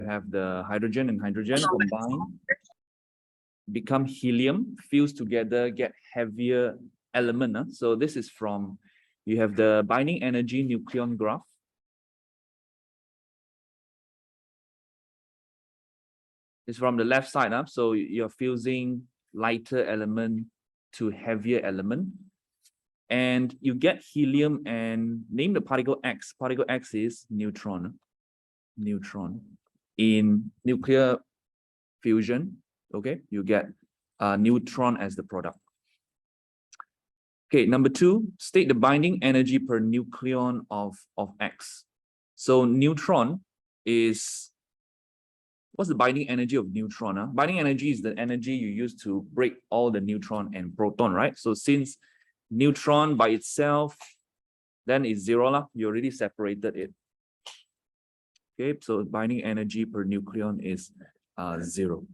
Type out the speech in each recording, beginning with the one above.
have the hydrogen and hydrogen combine, become helium, fuse together, get heavier element. So this is from, you have the binding energy nucleon graph. It's from the left side up. So you're fusing lighter element to heavier element. And you get helium and name the particle X. Particle X is neutron. Neutron. In nuclear fusion, okay, you get a neutron as the product. Okay, number 2, state the binding energy per nucleon of X. So neutron is, what's the binding energy of neutron? Binding energy is the energy you use to break all the neutron and proton, right? So since neutron by itself, then it's 0, you already separated it. Okay, so binding energy per nucleon is 0.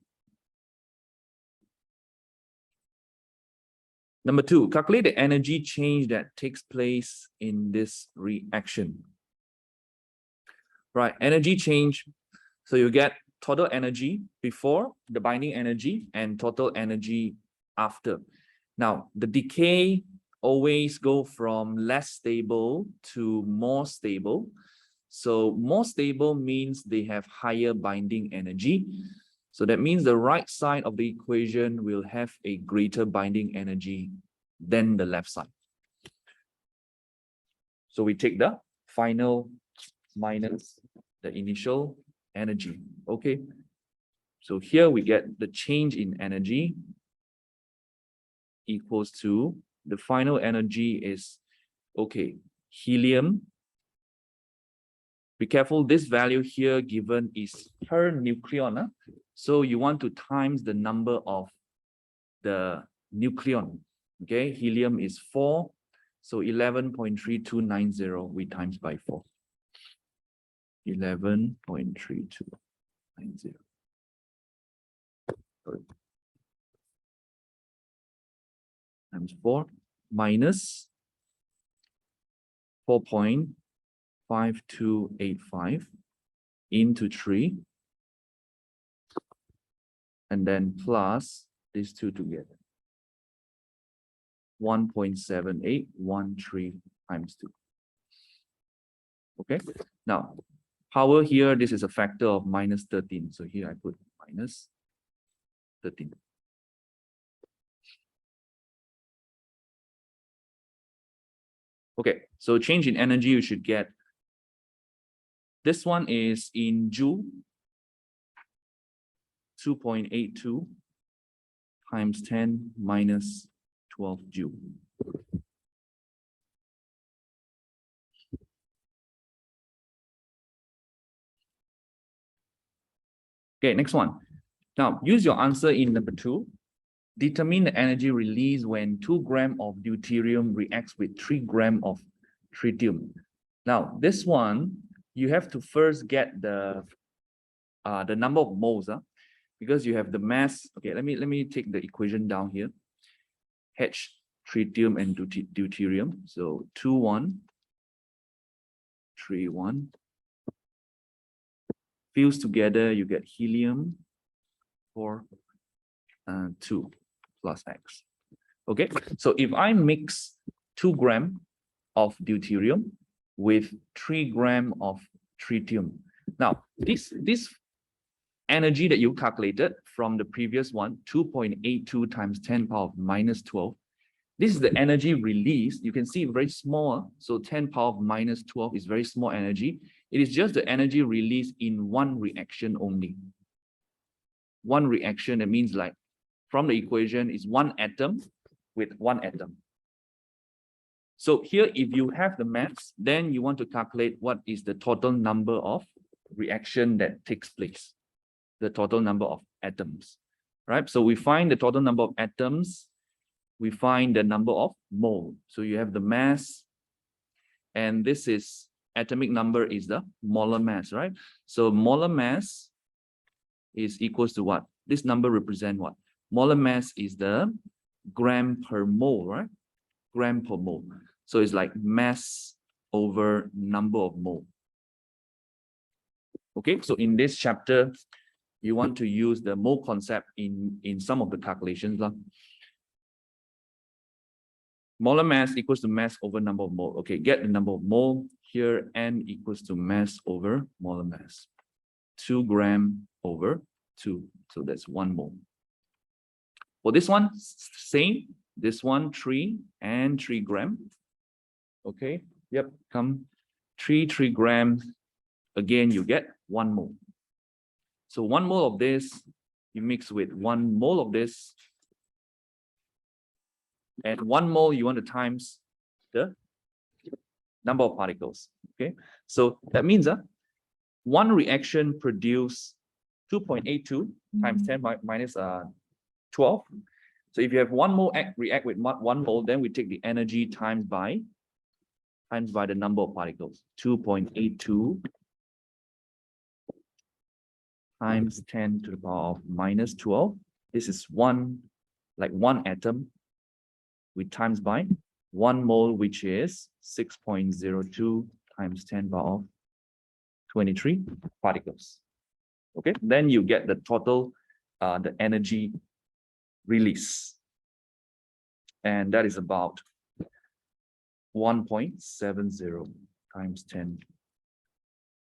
Number 2, calculate the energy change that takes place in this reaction. Right, energy change. So you get total energy before the binding energy and total energy after. Now, the decay always go from less stable to more stable. So more stable means they have higher binding energy. So that means the right side of the equation will have a greater binding energy than the left side. So we take the final minus the initial energy. Okay. So here we get the change in energy equals to the final energy is, okay, helium. Be careful, this value here given is per nucleon. So you want to times the number of the nucleon. Okay, helium is 4. So 11.3290 we times by 4. 11.3290. Times 4 minus 4.5285 into 3, and then plus these two together. 1.7813 times 2. Okay, now power here, this is a factor of minus 13. So here I put minus 13. Okay, so change in energy, you should get, this one is in joule, 2.82 times 10 minus 12 joule. Okay, next one. Now, use your answer in number 2. Determine the energy release when 2 grams of deuterium reacts with 3 grams of tritium. Now, this one, you have to first get the number of moles, because you have the mass. Okay, let me take the equation down here. H, tritium and deuterium. So 2, 1, 3, 1. Fuse together, you get helium 4, 2 plus X. Okay, so if I mix 2 grams of deuterium with 3 grams of tritium, now this energy that you calculated from the previous one, 2.82 times 10 power of minus 12, this is the energy released. You can see very small, so 10 power of minus 12 is very small energy. It is just the energy released in one reaction only. One reaction, that means like from the equation is one atom with one atom. So here, if you have the mass, then you want to calculate what is the total number of reaction that takes place, the total number of atoms, right? So we find the total number of atoms, we find the number of mole. So you have the mass, and this is atomic number is the molar mass, right? So molar mass is equals to what? This number represent what? Molar mass is the gram per mole, right? Gram per mole. So it's like mass over number of mole. Okay, so in this chapter, you want to use the mole concept in some of the calculations. Molar mass equals to mass over number of mole. Okay, get the number of mole here. N equals to mass over molar mass. 2 gram over 2. So that's 1 mole. For this one, same. This one, 3 and 3 gram. Okay, yep, come 3 grams. Again, you get 1 mole. So 1 mole of this, you mix with 1 mole of this. And 1 mole, you want to times the number of particles. Okay, so that means one reaction produce 2.82 times 10 minus 12. So if you have 1 mole react with 1 mole, then we take the energy times by the number of particles. 2.82 times 10 to the power of minus 12. This is one atom. We times by 1 mole, which is 6.02 times 10 power of 23 particles. Okay, then you get the total, the energy release. And that is about 1.70 times 10,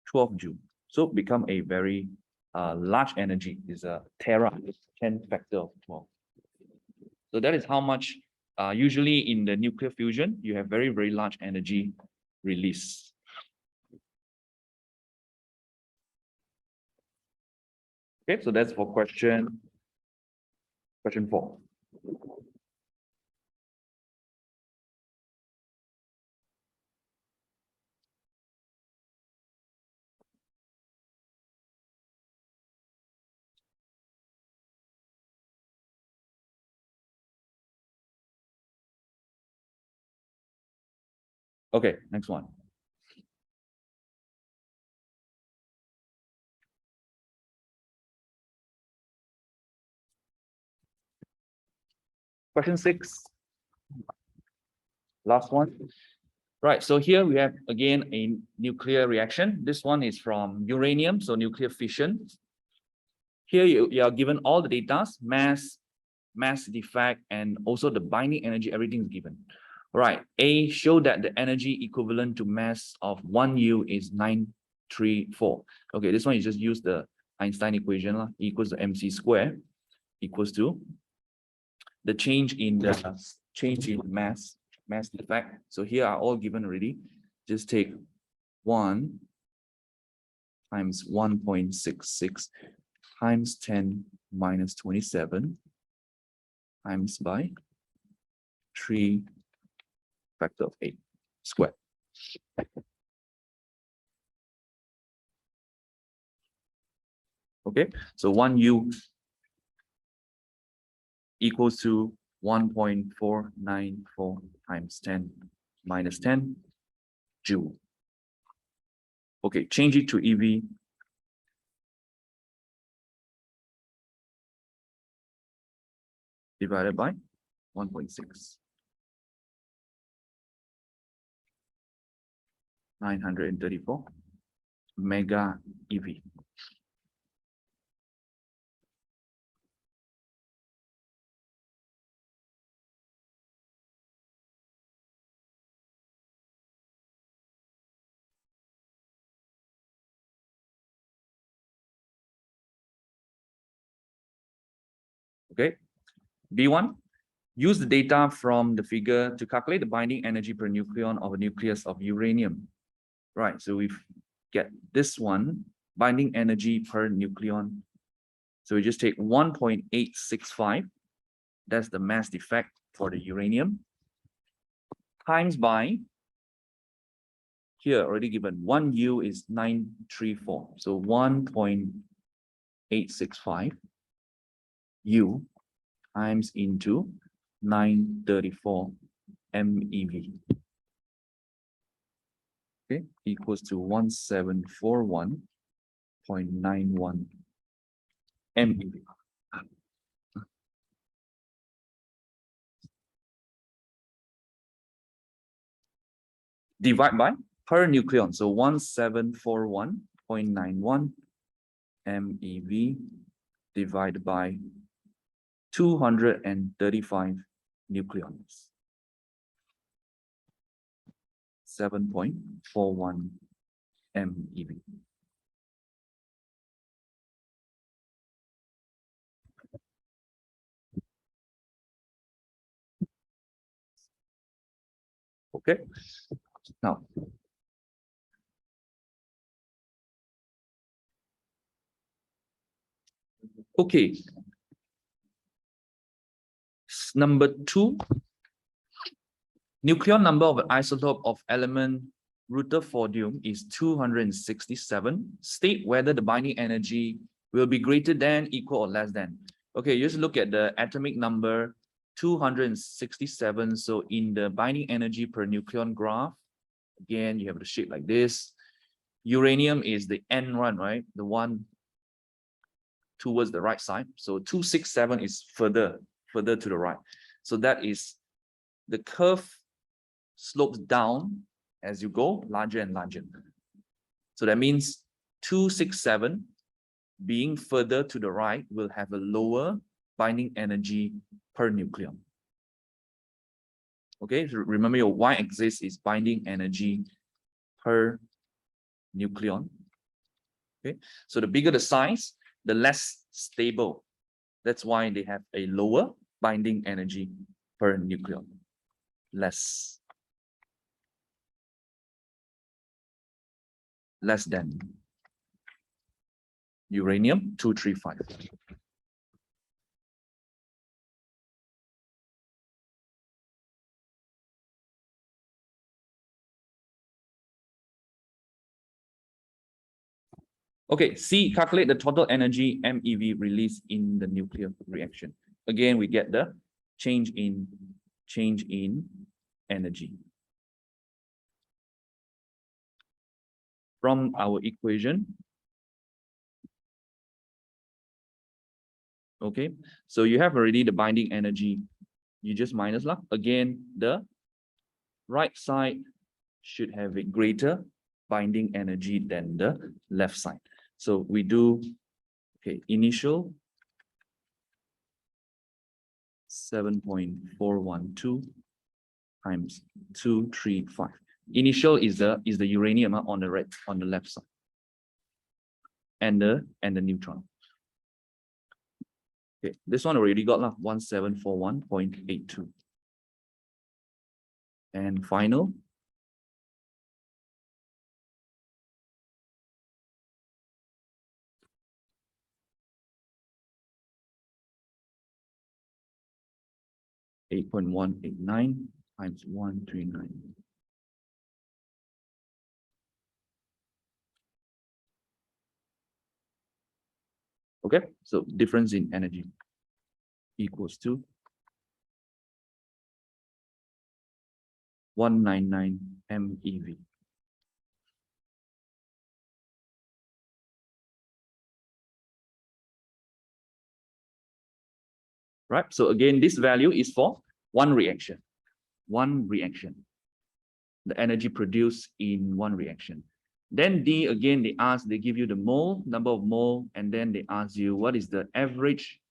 12 joule. So become a very large energy, is a tera, 10 factor of 12. So that is how much, usually in the nuclear fusion, you have very, very large energy release. Okay, so that's for question 4. Okay, next one. Question 6. Last one. Right, so here we have again a nuclear reaction. This one is from uranium, so nuclear fission. Here you are given all the data, mass defect, and also the binding energy, everything is given. Right, A, show that the energy equivalent to mass of 1U is 934. Okay, this one you just use the Einstein equation, E equals to mc square equals to the change in mass defect. So here are all given already. Just take 1 times 1.66 times 10 minus 27 times by 3 factor of 8 squared. Okay, so 1U equals to 1.494 times 10 minus 10 joule. Okay, change it to EV. Divided by 1.6. 934 mega EV. Okay, B1, use the data from the figure to calculate the binding energy per nucleon of a nucleus of uranium. Right, so we get this one, binding energy per nucleon. So we just take 1.865, that's the mass defect for the uranium, times by, here already given, 1U is 934. So 1.865 U times into 934 MeV. Okay, equals to 1741.91 MeV. Divide by per nucleon, so 1741.91 0.91 MeV divided by 235 nucleons. 7.41 MeV. Okay, now okay, number 2, nucleon number of an isotope of element rutherfordium is 267. State whether the binding energy will be greater than, equal, or less than. Okay, just look at the atomic number 267. So in the binding energy per nucleon graph, again, you have the shape like this. Uranium is the N one, right? The one towards the right side. So 267 is further to the right. So that is the curve slopes down as you go larger and larger. So that means 267 being further to the right will have a lower binding energy per nucleon. Okay, so remember your y-axis is binding energy per nucleon. Okay, so the bigger the size, the less stable. That's why they have a lower binding energy per nucleon. Less than uranium-235. Okay, C, calculate the total energy MeV released in the nuclear reaction. Again, we get the change in energy from our equation. Okay, so you have already the binding energy. You just minus lah. Again, the right side should have a greater binding energy than the left side. So we do, okay, initial 7.412 times 235. Initial is the uranium on the left side, and the neutron. Okay, this one already got 1741.82. And final 8.189 times 139. Okay, so difference in energy equals to 199 MeV. Right, so again, this value is for one reaction. The energy produced in one reaction. Then D, again, they give you the mole, number of mole, and then they ask you what is the average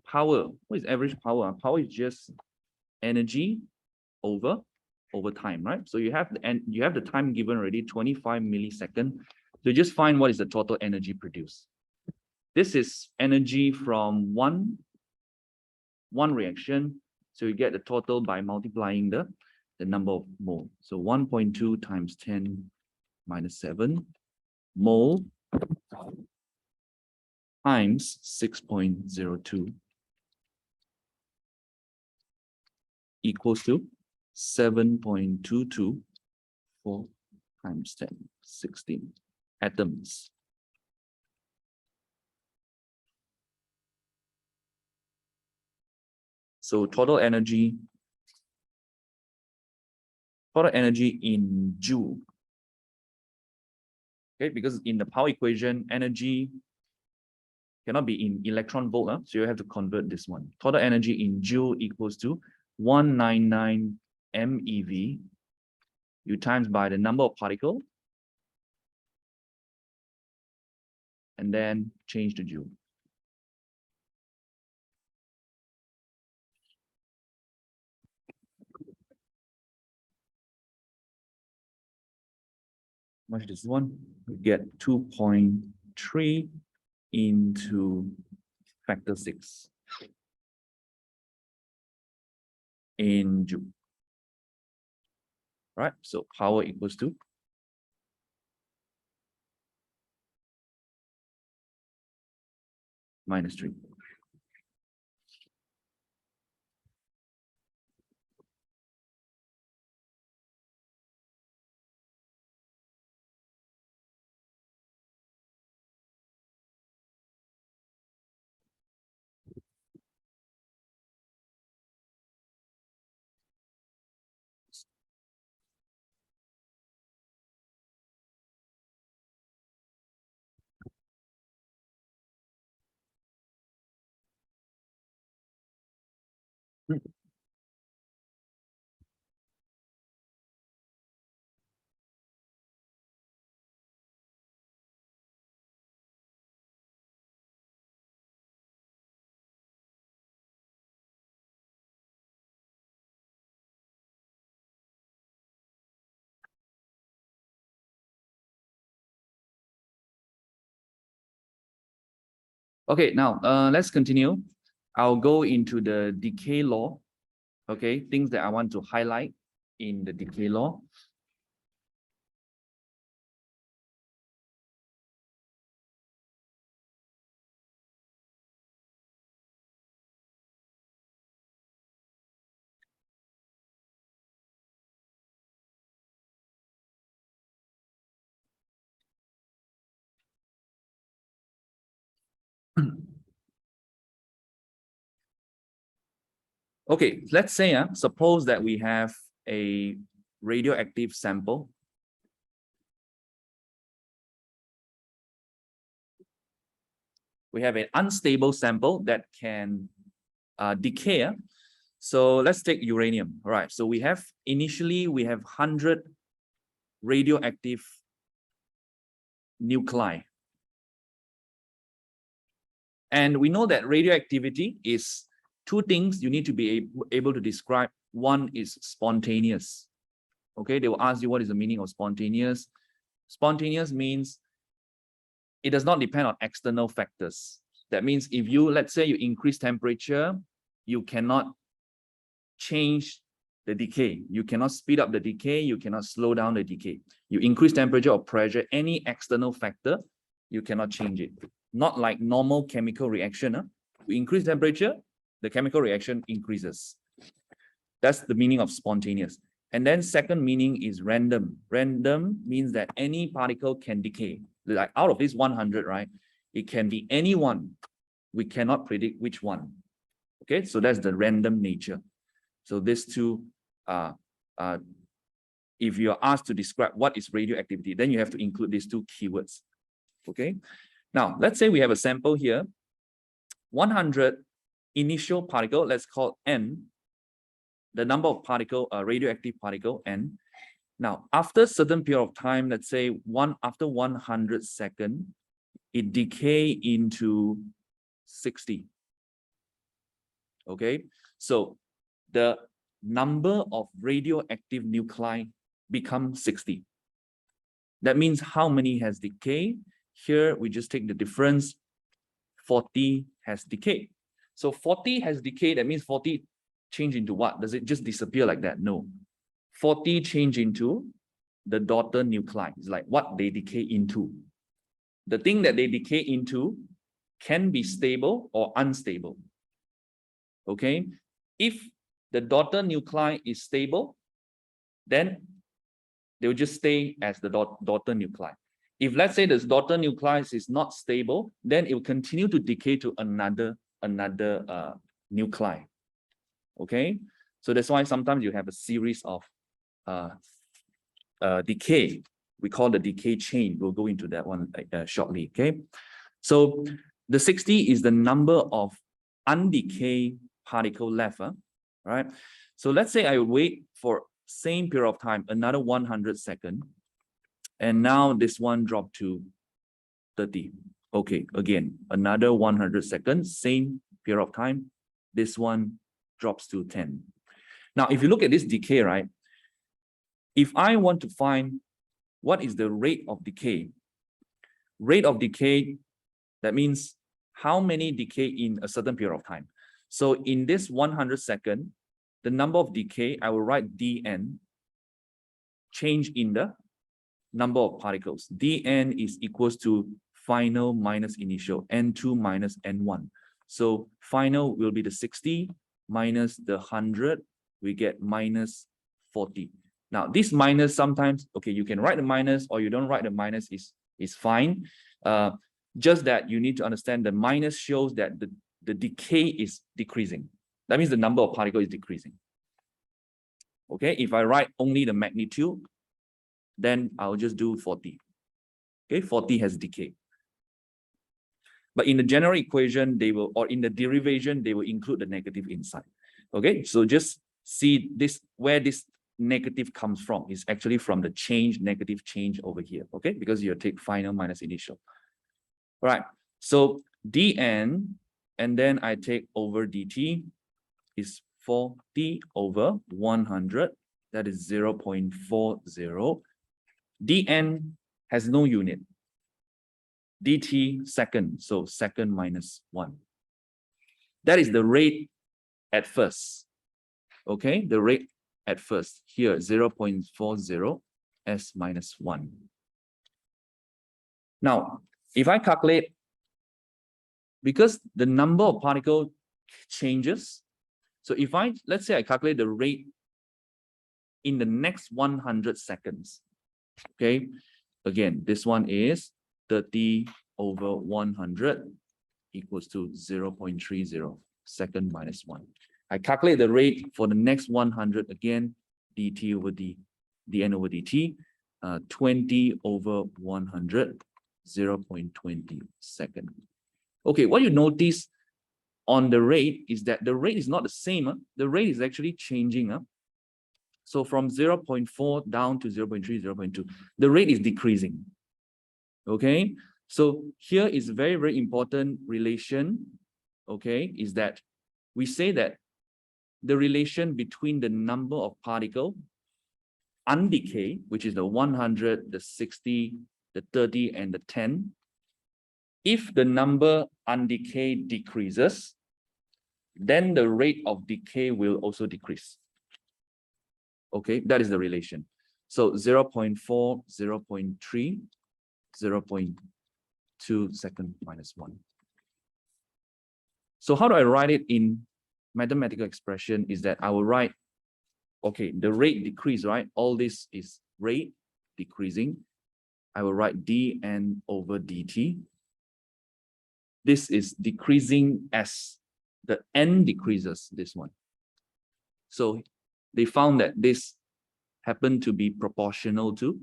power. What is average power? Power is just energy over time, right? So you have the time given already, 25 milliseconds. So just find what is the total energy produced. This is energy from one reaction. So you get the total by multiplying the number of mole. So 1.2 times 10 minus 7 mole times 6.02 equals to 7.224 times 10, 16 atoms. So total energy in joule. Okay, because in the power equation, energy cannot be in electron volt, so you have to convert this one. Total energy in joule equals to 199 MeV. You times by the number of particles and then change to joule. How much is this one? We get 2.3 into factor 6 in joule. Right, so power equals to -3. Okay, now let's continue. I'll go into the decay law. Okay, things that I want to highlight in the decay law. Okay, let's say, suppose that we have a radioactive sample. We have an unstable sample that can decay. So let's take uranium. All right, so initially we have 100 radioactive nuclei. And we know that radioactivity is two things you need to be able to describe. One is spontaneous. Okay, they will ask you what is the meaning of spontaneous. Spontaneous means it does not depend on external factors. That means if you, let's say you increase temperature, you cannot change the decay. You cannot speed up the decay. You cannot slow down the decay. You increase temperature or pressure, any external factor, you cannot change it. Not like normal chemical reaction. We increase temperature, the chemical reaction increases. That's the meaning of spontaneous. And then second meaning is random. Random means that any particle can decay. Like out of this 100, right? It can be any one. We cannot predict which one. Okay, so that's the random nature. So these two, if you're asked to describe what is radioactivity, then you have to include these two keywords. Okay, now let's say we have a sample here, 100 initial particle, let's call N, the number of particle, radioactive particle N. Now, after a certain period of time, let's say after 100 seconds, it decay into 60. Okay, so the number of radioactive nuclei becomes 60. That means how many has decayed? Here, we just take the difference. 40 has decayed. So 40 has decayed, that means 40 change into what? Does it just disappear like that? No. 40 change into the daughter nuclei. It's like what they decay into. The thing that they decay into can be stable or unstable. Okay? If the daughter nuclei is stable, then they will just stay as the daughter nuclei. If let's say this daughter nucleus is not stable, then it will continue to decay to another nuclei. Okay, so that's why sometimes you have a series of decay. We call the decay chain. We'll go into that one shortly. Okay, so the 60 is the number of undecayed particle left. Right. So let's say I wait for same period of time, another 100 seconds. And now this one dropped to 30. Okay, again, another 100 seconds, same period of time. This one drops to 10. Now, if you look at this decay, right? If I want to find what is the rate of decay, that means how many decay in a certain period of time. So in this 100 second, the number of decay, I will write dn, change in the number of particles. dn is equals to final minus initial, n2 minus n1. So final will be the 60 minus the 100, we get minus 40. Now this minus sometimes, okay, you can write the minus or you don't write the minus is fine. Just that you need to understand the minus shows that the decay is decreasing. That means the number of particles is decreasing. Okay, if I write only the magnitude, then I'll just do 40. Okay, 40 has decay. But in the general equation, they will, or in the derivation, they will include the negative inside. Okay, so just see this, where this negative comes from is actually from the change, negative change over here. Okay, because you take final minus initial. All right, so dn, and then I take over dt is 40 over 100, that is 0.40. dn has no unit. dt second, so second minus 1. That is the rate at first. Okay, the rate at first here, 0.40 s minus 1. Now, if I calculate, because the number of particles changes, so if let's say I calculate the rate in the next 100 seconds, okay, again, this one is 30 over 100 equals to 0.30, second minus 1. I calculate the rate for the next 100, again, dt over dn over dt, 20 over 100, 0.20 second. Okay, what you notice on the rate is that the rate is not the same. The rate is actually changing. So from 0.4 down to 0.3, 0.2, the rate is decreasing. Okay, so here is a very, very important relation. Okay, is that we say that the relation between the number of particle undecay, which is the 100, the 60, the 30, and the 10, if the number undecay decreases, then the rate of decay will also decrease. Okay, that is the relation. So 0.4, 0.3, 0.2 second minus 1. So how do I write it in mathematical expression is that I will write, okay, the rate decrease, right? All this is rate decreasing. I will write dn over dt. This is decreasing as the n decreases, this one. So they found that this happened to be proportional to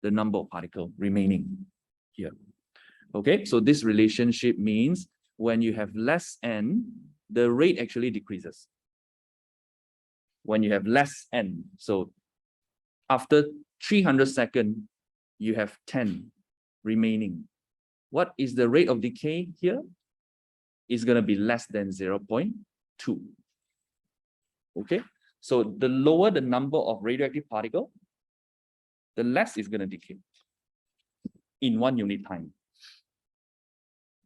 the number of particles remaining here. Okay, so this relationship means when you have less n, the rate actually decreases. When you have less n, so after 300 seconds, you have 10 remaining. What is the rate of decay here? It's going to be less than 0.2. Okay, so the lower the number of radioactive particle, the less it's going to decay in 1 unit time.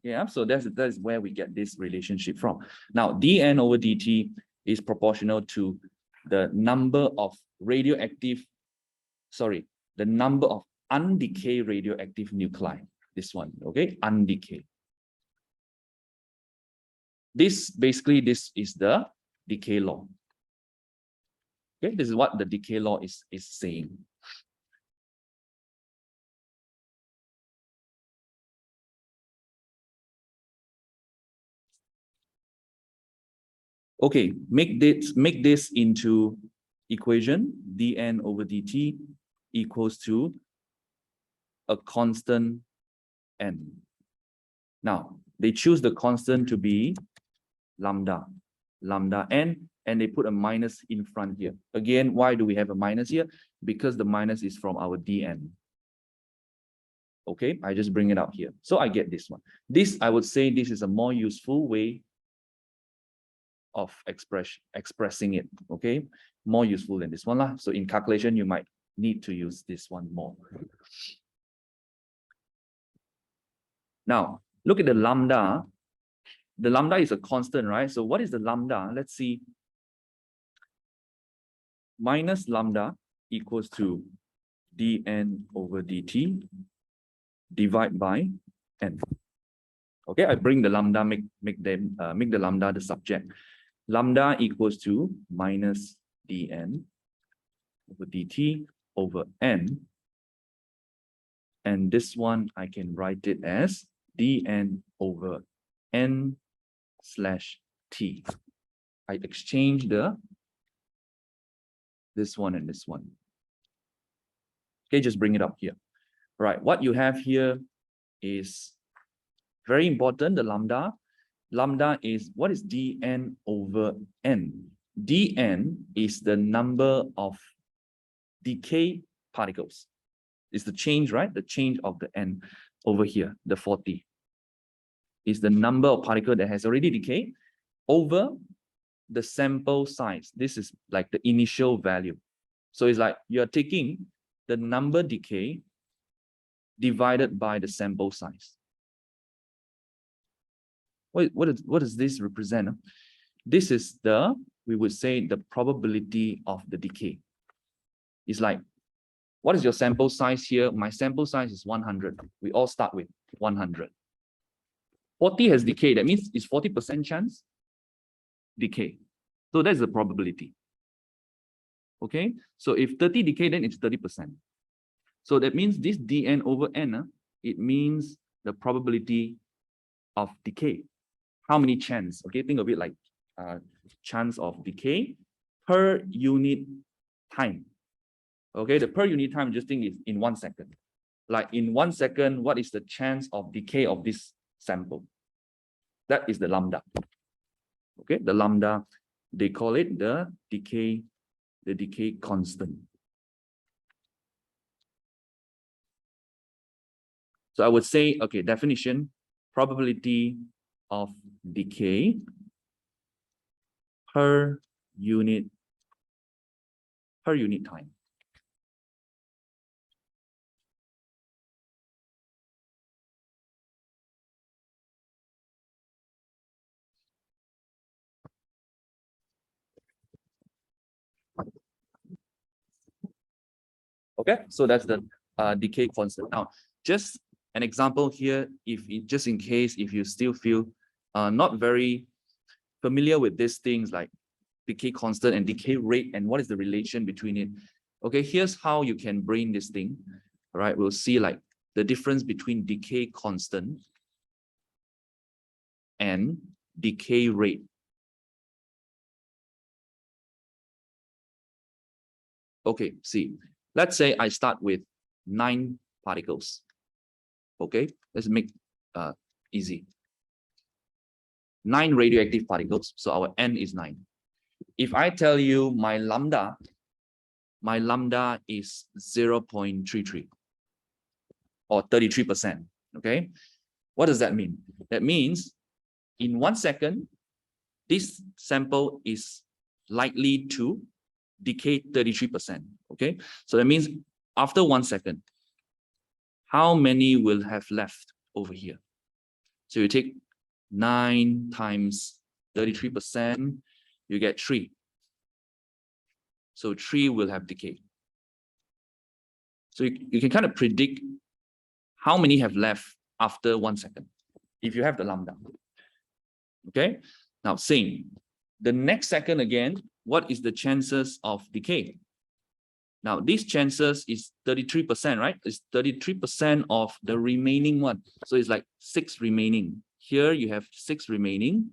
Yeah, so that's where we get this relationship from. Now, dn over dt is proportional to the number of radioactive, the number of undecayed radioactive nuclei. This one, okay, undecayed. This is the decay law. Okay, this is what the decay law is saying. Okay, make this into equation. dn over dt equals to a constant n. Now, they choose the constant to be lambda n, and they put a minus in front here. Again, why do we have a minus here? Because the minus is from our dn. Okay, I just bring it out here. So I get this one. This, I would say, this is a more useful way of expressing it. Okay, more useful than this one lah. So in calculation, you might need to use this one more. Now, look at the lambda. The lambda is a constant, right? So what is the lambda? Let's see. Minus lambda equals to dn over dt divide by n. Okay, I bring the lambda, make the lambda the subject. Lambda equals to minus dn over dt over n. And this one, I can write it as dn over n slash t. I exchange this one and this one. Okay, just bring it up here. Right, what you have here is very important, the lambda. Lambda is, what is dn over n? Dn is the number of decay particles. It's the change, right? The change of the n over here, the 40. Is the number of particles that has already decayed over the sample size. This is like the initial value. So it's like you're taking the number decay divided by the sample size. What does this represent? This is we would say, the probability of the decay. It's like, what is your sample size here? My sample size is 100. We all start with 100. 40 has decayed. That means it's 40% chance decay. So that's the probability. Okay, so if 30 decay, then it's 30%. So that means this dn over n, it means the probability of decay. How many chance? Okay, think of it like chance of decay per unit time. Okay, the per unit time, just think is in 1 second. Like in 1 second, what is the chance of decay of this sample? That is the lambda. Okay, the lambda, they call it the decay constant. So I would say, okay, definition, probability of decay per unit time. Okay, so that's the decay constant. Now, just an example here, just in case if you still feel not very familiar with these things like decay constant and decay rate and what is the relation between it. Okay, here's how you can brain this thing. All right, we'll see like the difference between decay constant and decay rate. Okay, see, let's say I start with 9 particles. Okay, let's make easy. 9 radioactive particles, so our n is 9. If I tell you my lambda is 0.33 or 33%, okay? What does that mean? That means in 1 second, this sample is likely to decay 33%, okay? So that means after 1 second, how many will have left over here? So you take 9 times 33%, you get 3. So 3 will have decayed. So you can kind of predict how many have left after 1 second, if you have the lambda. Okay, now same. The next second again, what is the chances of decay? Now these chances is 33%, right? It's 33% of the remaining one. So it's like 6 remaining. Here you have 6 remaining.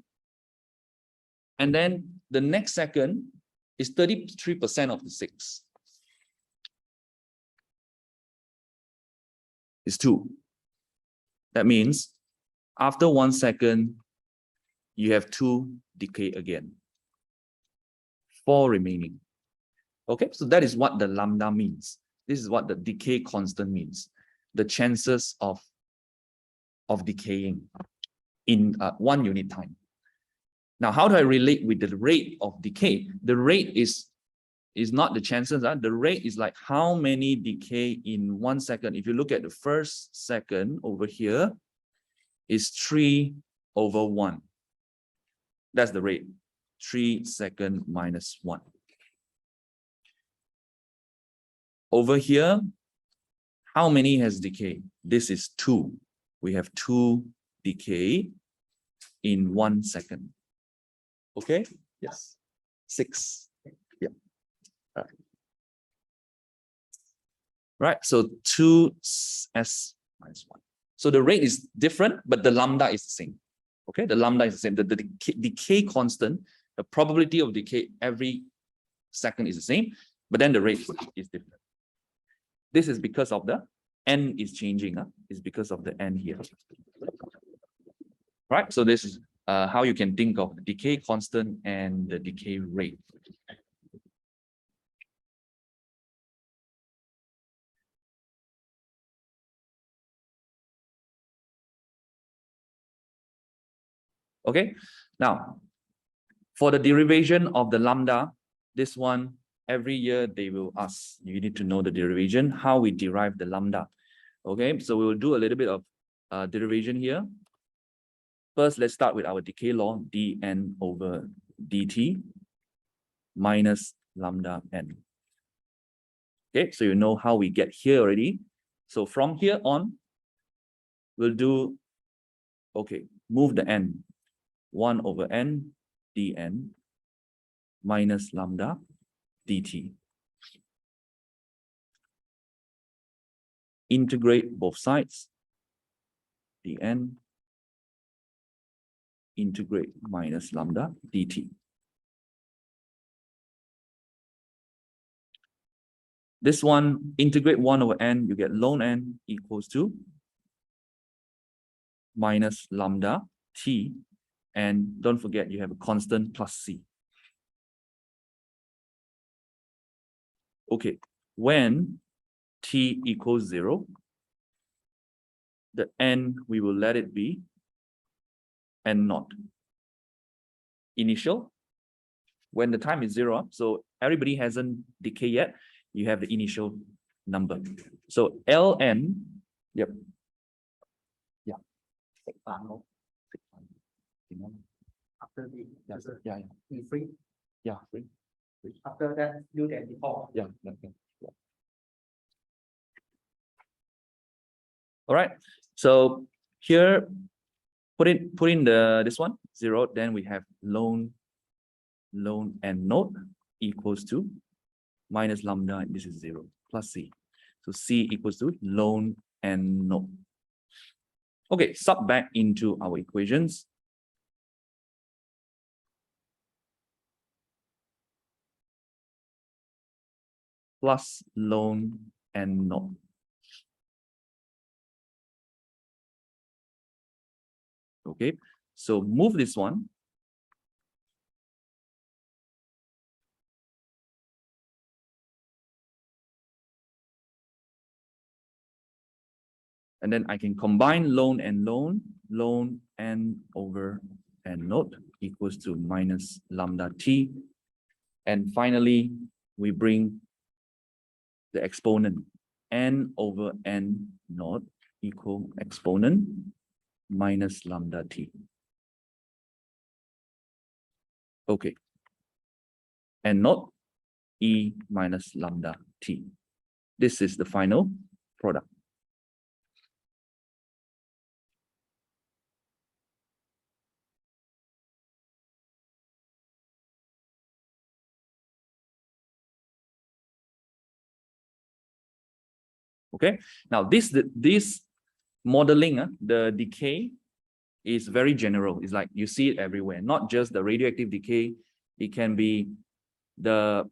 And then the next second is 33% of the 6. It's 2. That means after 1 second, you have 2 decay again. 4 remaining. Okay, so that is what the lambda means. This is what the decay constant means. the chances of decaying in 1 unit time. Now, how do I relate with the rate of decay? The rate is not the chances. The rate is like how many decay in 1 second. If you look at the first second over here, is 3/1. That's the rate. 3 seconds minus 1. Over here, how many has decay? This is 2. We have 2 decay in 1 second. Okay? Yes. 6. Yeah. All right. Right. So 2s minus 1. So the rate is different, but the lambda is the same. Okay, the lambda is the same. The decay constant, the probability of decay every second is the same, but then the rate is different. This is because of the n is changing. It's because of the n here. Right. So this is how you can think of the decay constant and the decay rate. Okay, now for the derivation of the lambda, this one every year they will ask, you need to know the derivation, how we derive the lambda. Okay, so we will do a little bit of derivation here. First, let's start with our decay law, dn over dt minus lambda n. Okay, so you know how we get here already. So from here on, we'll do, okay, move the n. 1 over n dn minus lambda dt. Integrate both sides. dn integrate minus lambda dt. This one, integrate 1 over n, you get ln n equals to minus lambda t. And don't forget, you have a constant plus c. Okay, when t equals 0, the n, we will let it be n naught. Initial, when the time is 0, so everybody hasn't decayed yet, you have the initial number. So ln, yep. Yeah. After the free. Yeah, free. After that, you can default. Yeah. All right. So here, put in this one 0. Then we have ln n naught equals to minus lambda. And this is 0 plus c. So c equals to ln n naught. Okay, sub back into our equations. Plus ln n naught. Okay, so move this one. And then I can combine ln n over n naught equals to minus lambda t. And finally, we bring the exponent n over n naught equal exponent minus lambda t. Okay. N naught e minus lambda t. This is the final product. Okay, now this modeling, the decay is very general. It's like you see it everywhere, not just the radioactive decay. It can be the,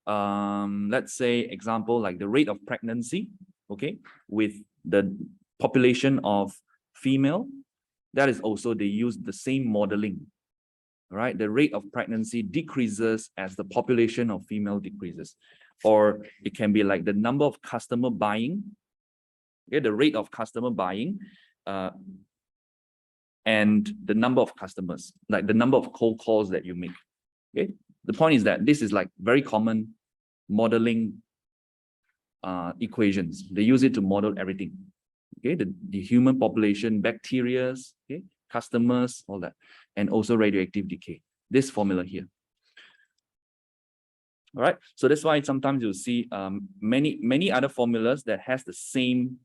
let's say, example, like the rate of pregnancy, okay, with the population of female. That is also, they use the same modeling, right? The rate of pregnancy decreases as the population of female decreases. Or it can be like the number of customer buying Okay, the rate of customer buying, and the number of customers, like the number of cold calls that you make. Okay, the point is that this is like very common modeling equations. They use it to model everything. Okay, the human population, bacteria, okay, customers, all that, and also radioactive decay. This formula here. All right, so that's why sometimes you'll see many other formulas that has the same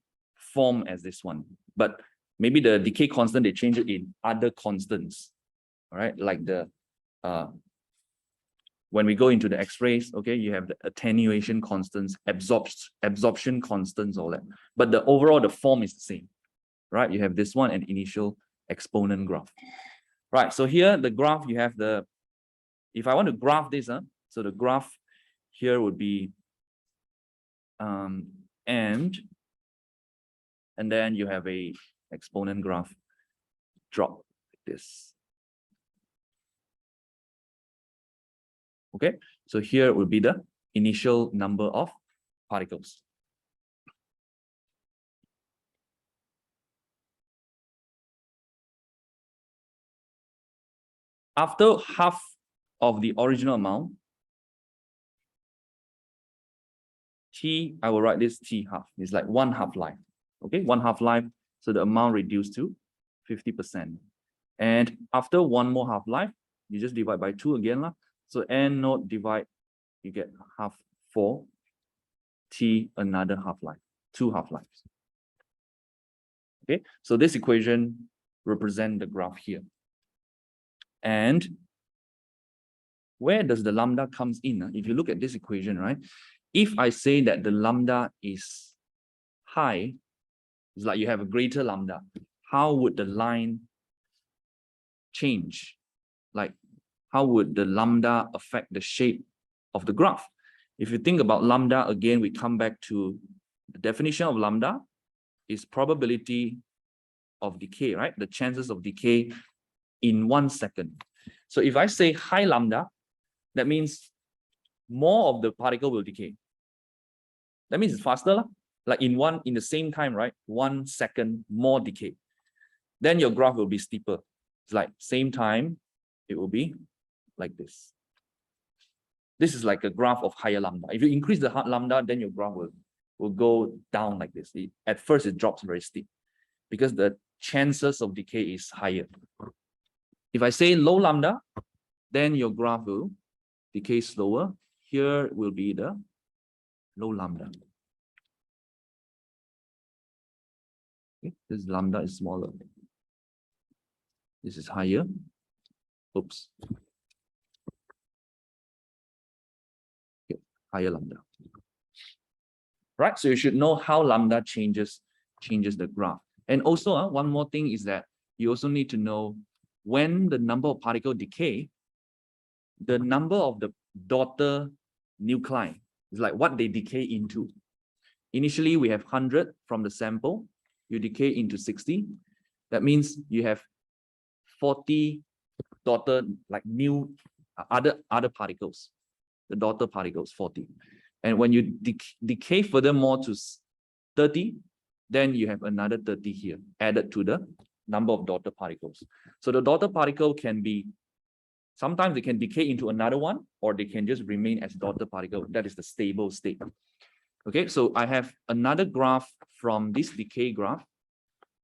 form as this one, but maybe the decay constant, they change it in other constants. All right, like the when we go into the X-rays, okay, you have the attenuation constants, absorption constants, all that. But the overall, the form is the same, right? You have this one and initial exponent graph. Right, so here the graph, you have the, if I want to graph this, so the graph here would be and then you have a exponent graph drop like this. Okay, so here will be the initial number of particles. After half of the original amount, T, I will write this T half. It's like 1 half-life. Okay, 1 half-life, so the amount reduced to 50%. And after 1 more half-life, you just divide by 2 again. So N naught divide, you get half 4, T another half-life, 2 half-lives. Okay, so this equation represents the graph here. And where does the lambda comes in? If you look at this equation, right? If I say that the lambda is high, it's like you have a greater lambda, how would the line change? Like, how would the lambda affect the shape of the graph? If you think about lambda, again, we come back to the definition of lambda is probability of decay, right? The chances of decay in 1 second. So if I say high lambda, that means more of the particle will decay. That means it's faster, like in the same time, right? 1 second more decay. Then your graph will be steeper. It's like same time, it will be like this. This is like a graph of higher lambda. If you increase the lambda, then your graph will go down like this. At first, it drops very steep because the chances of decay is higher. If I say low lambda, then your graph will decay slower. Here will be the low lambda. Okay. This lambda is smaller. This is higher. Oops. Okay. Higher lambda. Right, so you should know how lambda changes the graph. And also, one more thing is that you also need to know when the number of particle decay, the number of the daughter nuclei is like what they decay into. Initially, we have 100 from the sample. You decay into 60. That means you have 40 daughter, like new other particles. The daughter particles, 40. And when you decay furthermore to 30, then you have another 30 here added to the number of daughter particles. So the daughter particle can be, sometimes they can decay into another one, or they can just remain as daughter particle. That is the stable state. Okay, so I have another graph from this decay graph,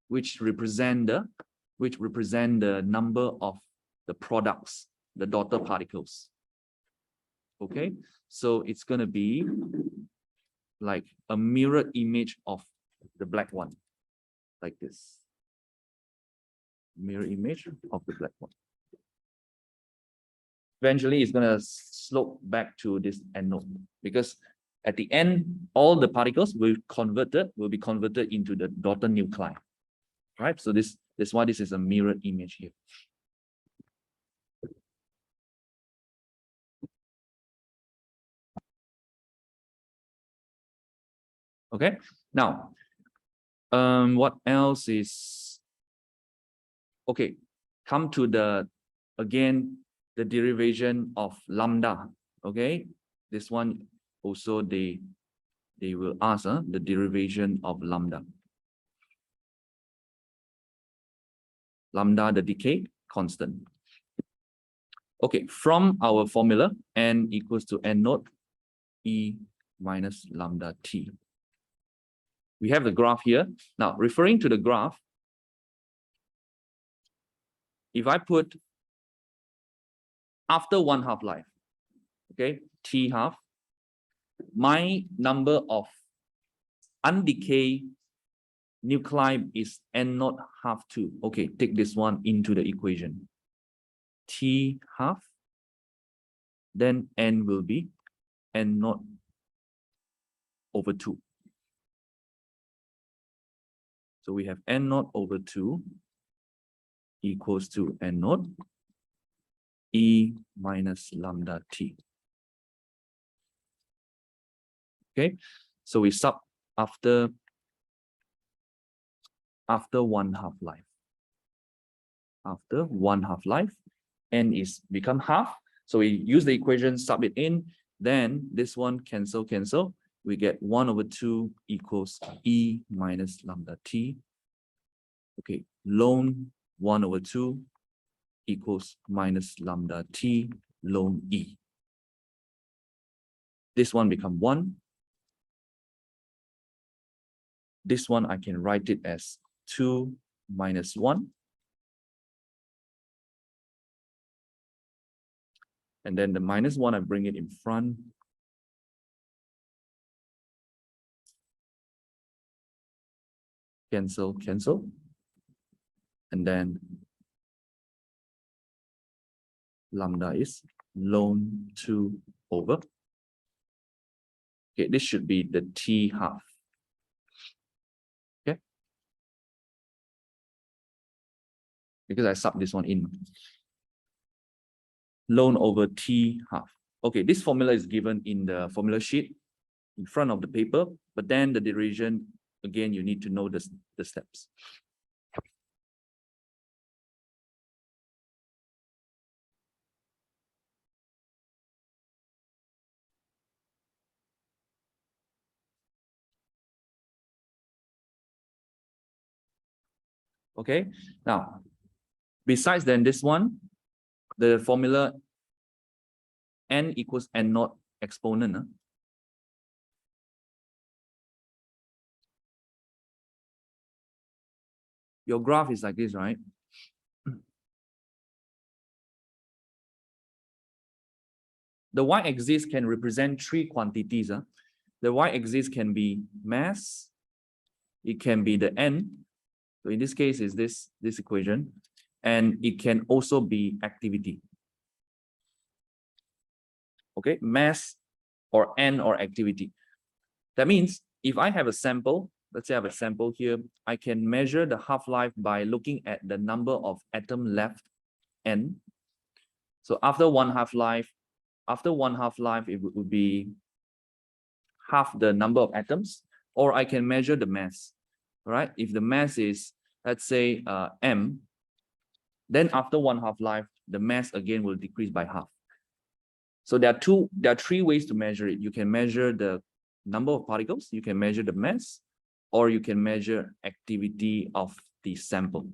which represent the number of the products, the daughter particles. Okay, so it's going to be like a mirror image of the black one, like this. Mirror image of the black one. Eventually, it's going to slope back to this anode, because at the end, all the particles will be converted into the daughter nuclei. Right? So that's why this is a mirror image here. Okay, now, what else is, okay, come to the derivation of lambda. Okay, this one also they will ask the derivation of lambda. lambda, the decay constant. Okay, from our formula, n equals to n naught E minus lambda t. We have the graph here. Now, referring to the graph, if I put after 1 half-life, okay, t half, my number of undecayed nuclei is n naught half 2. Okay, take this one into the equation. T half, then n will be n naught over 2. So we have n naught over 2 equals to n naught E minus lambda t. Okay, so we sub after 1 half-life. After 1 half-life, n is become half. So we use the equation, sub it in, then this one cancel. We get 1 over 2 equals E minus lambda t. Okay, ln 1 over 2 equals minus lambda t ln E. This one become 1. This one I can write it as 2 minus 1. And then the minus 1, I bring it in front. Cancel. And then lambda is ln 2 over. Okay, this should be the t half. Okay. Because I sub this one in. Ln over t half. Okay, this formula is given in the formula sheet in front of the paper, but then the derivation, again, you need to know the steps. Okay, now, besides then this one, the formula n equals n naught exponent. Your graph is like this, right? The y-axis can represent 3 quantities. The y-axis can be mass, it can be the n. So in this case, is this equation, and it can also be activity. Okay, mass or n or activity. That means if I have a sample, let's say I have a sample here, I can measure the half-life by looking at the number of atom left, n. So after 1 half-life, it would be half the number of atoms, or I can measure the mass, right? If the mass is, let's say, m, then after 1 half-life, the mass again will decrease by half. So there are 3 ways to measure it. You can measure the number of particles, you can measure the mass, or you can measure activity of the sample.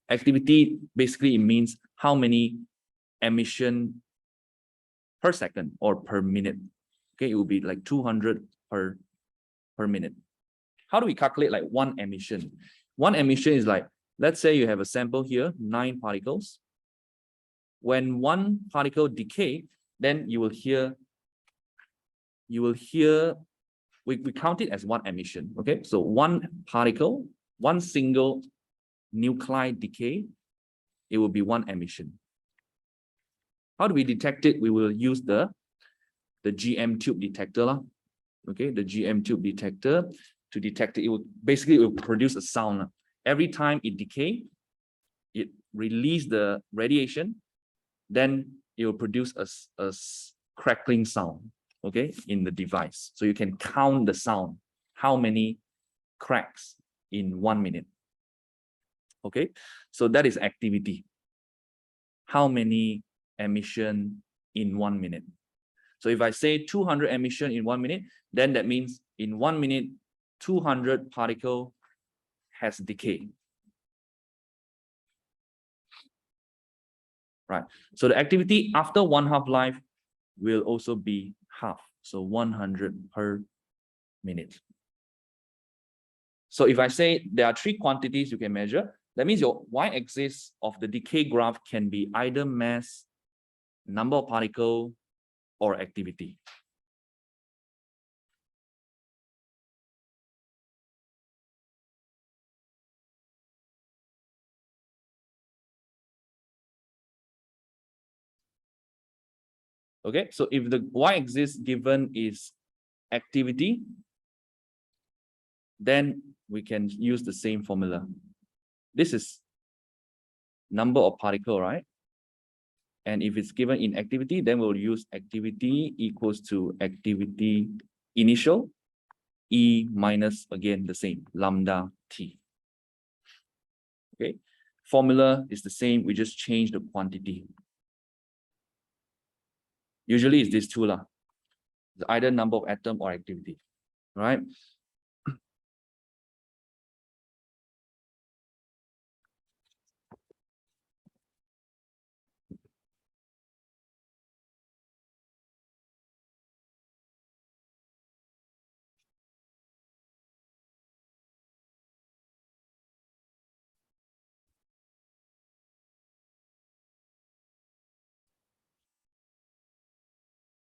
Activity, basically, it means how many emission per second or per minute. Okay, it will be like 200 per minute. How do we calculate like 1 emission? 1 emission is like, let's say you have a sample here, 9 particles. When 1 particle decay, then you will hear, we count it as 1 emission. Okay, so 1 particle, 1 single nuclide decay, it will be 1 emission. How do we detect it? We will use the GM tube detector. Okay, the GM tube detector to detect it. It will produce a sound. Every time it decay, it release the radiation, then it will produce a crackling sound, okay, in the device. So you can count the sound, how many cracks in 1 minute. Okay, so that is activity. How many emission in 1 minute? So if I say 200 emission in 1 minute, then that means in 1 minute, 200 particle has decayed. right? So the activity after one half-life will also be half, so 100 per minute. So if I say there are three quantities you can measure, that means your y-axis of the decay graph can be either mass, number of particle, or activity. Okay, so if the y-axis given is activity, then we can use the same formula. This is number of particle, right? And if it's given in activity, then we'll use activity equals to activity initial, E minus, again, the same, lambda T. Okay, formula is the same, we just change the quantity. Usually it's these two lah. Either number of atom or activity, right?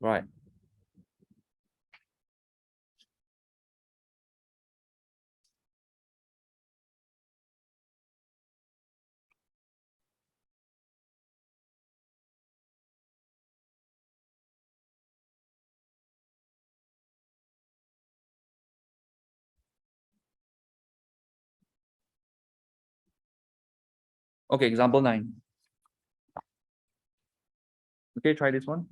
Right. Okay, example 9. Okay, try this one.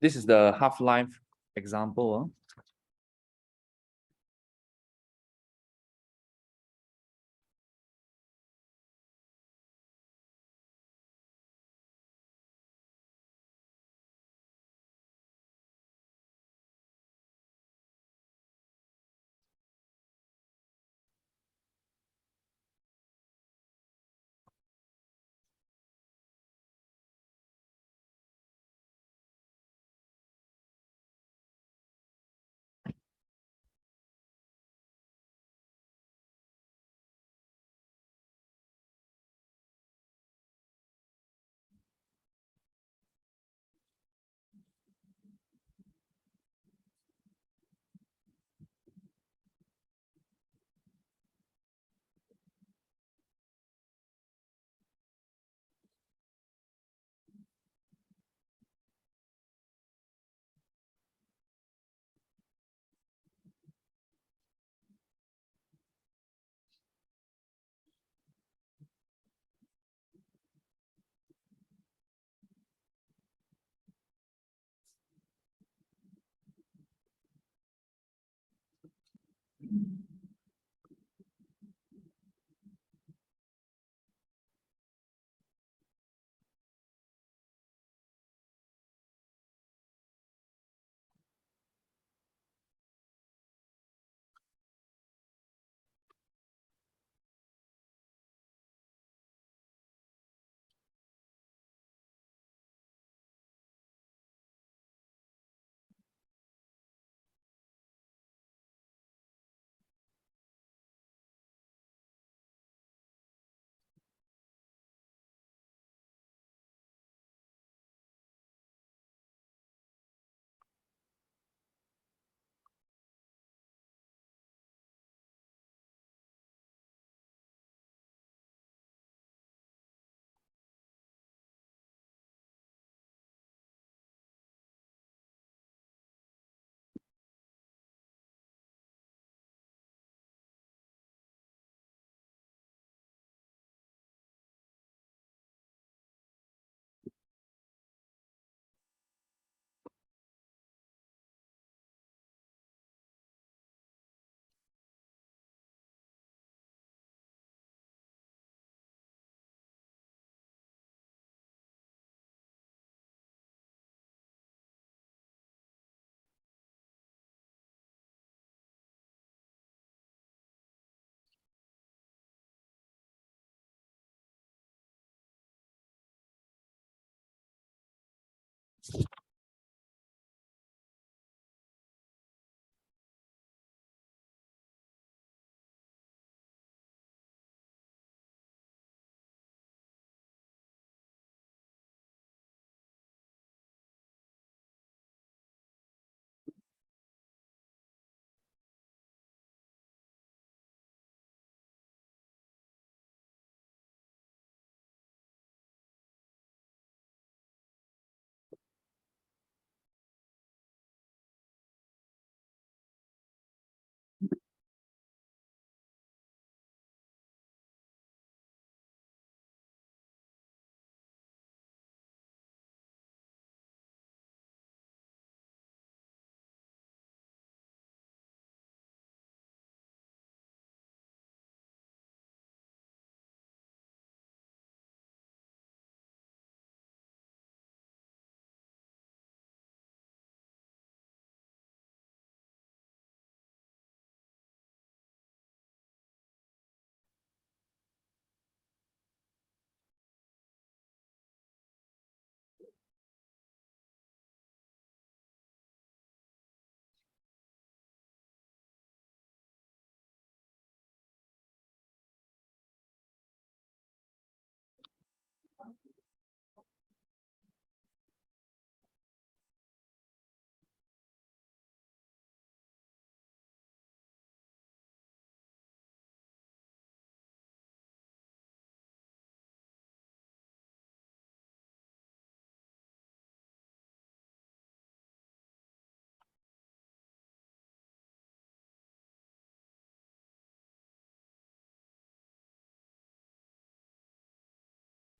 This is the half-life example.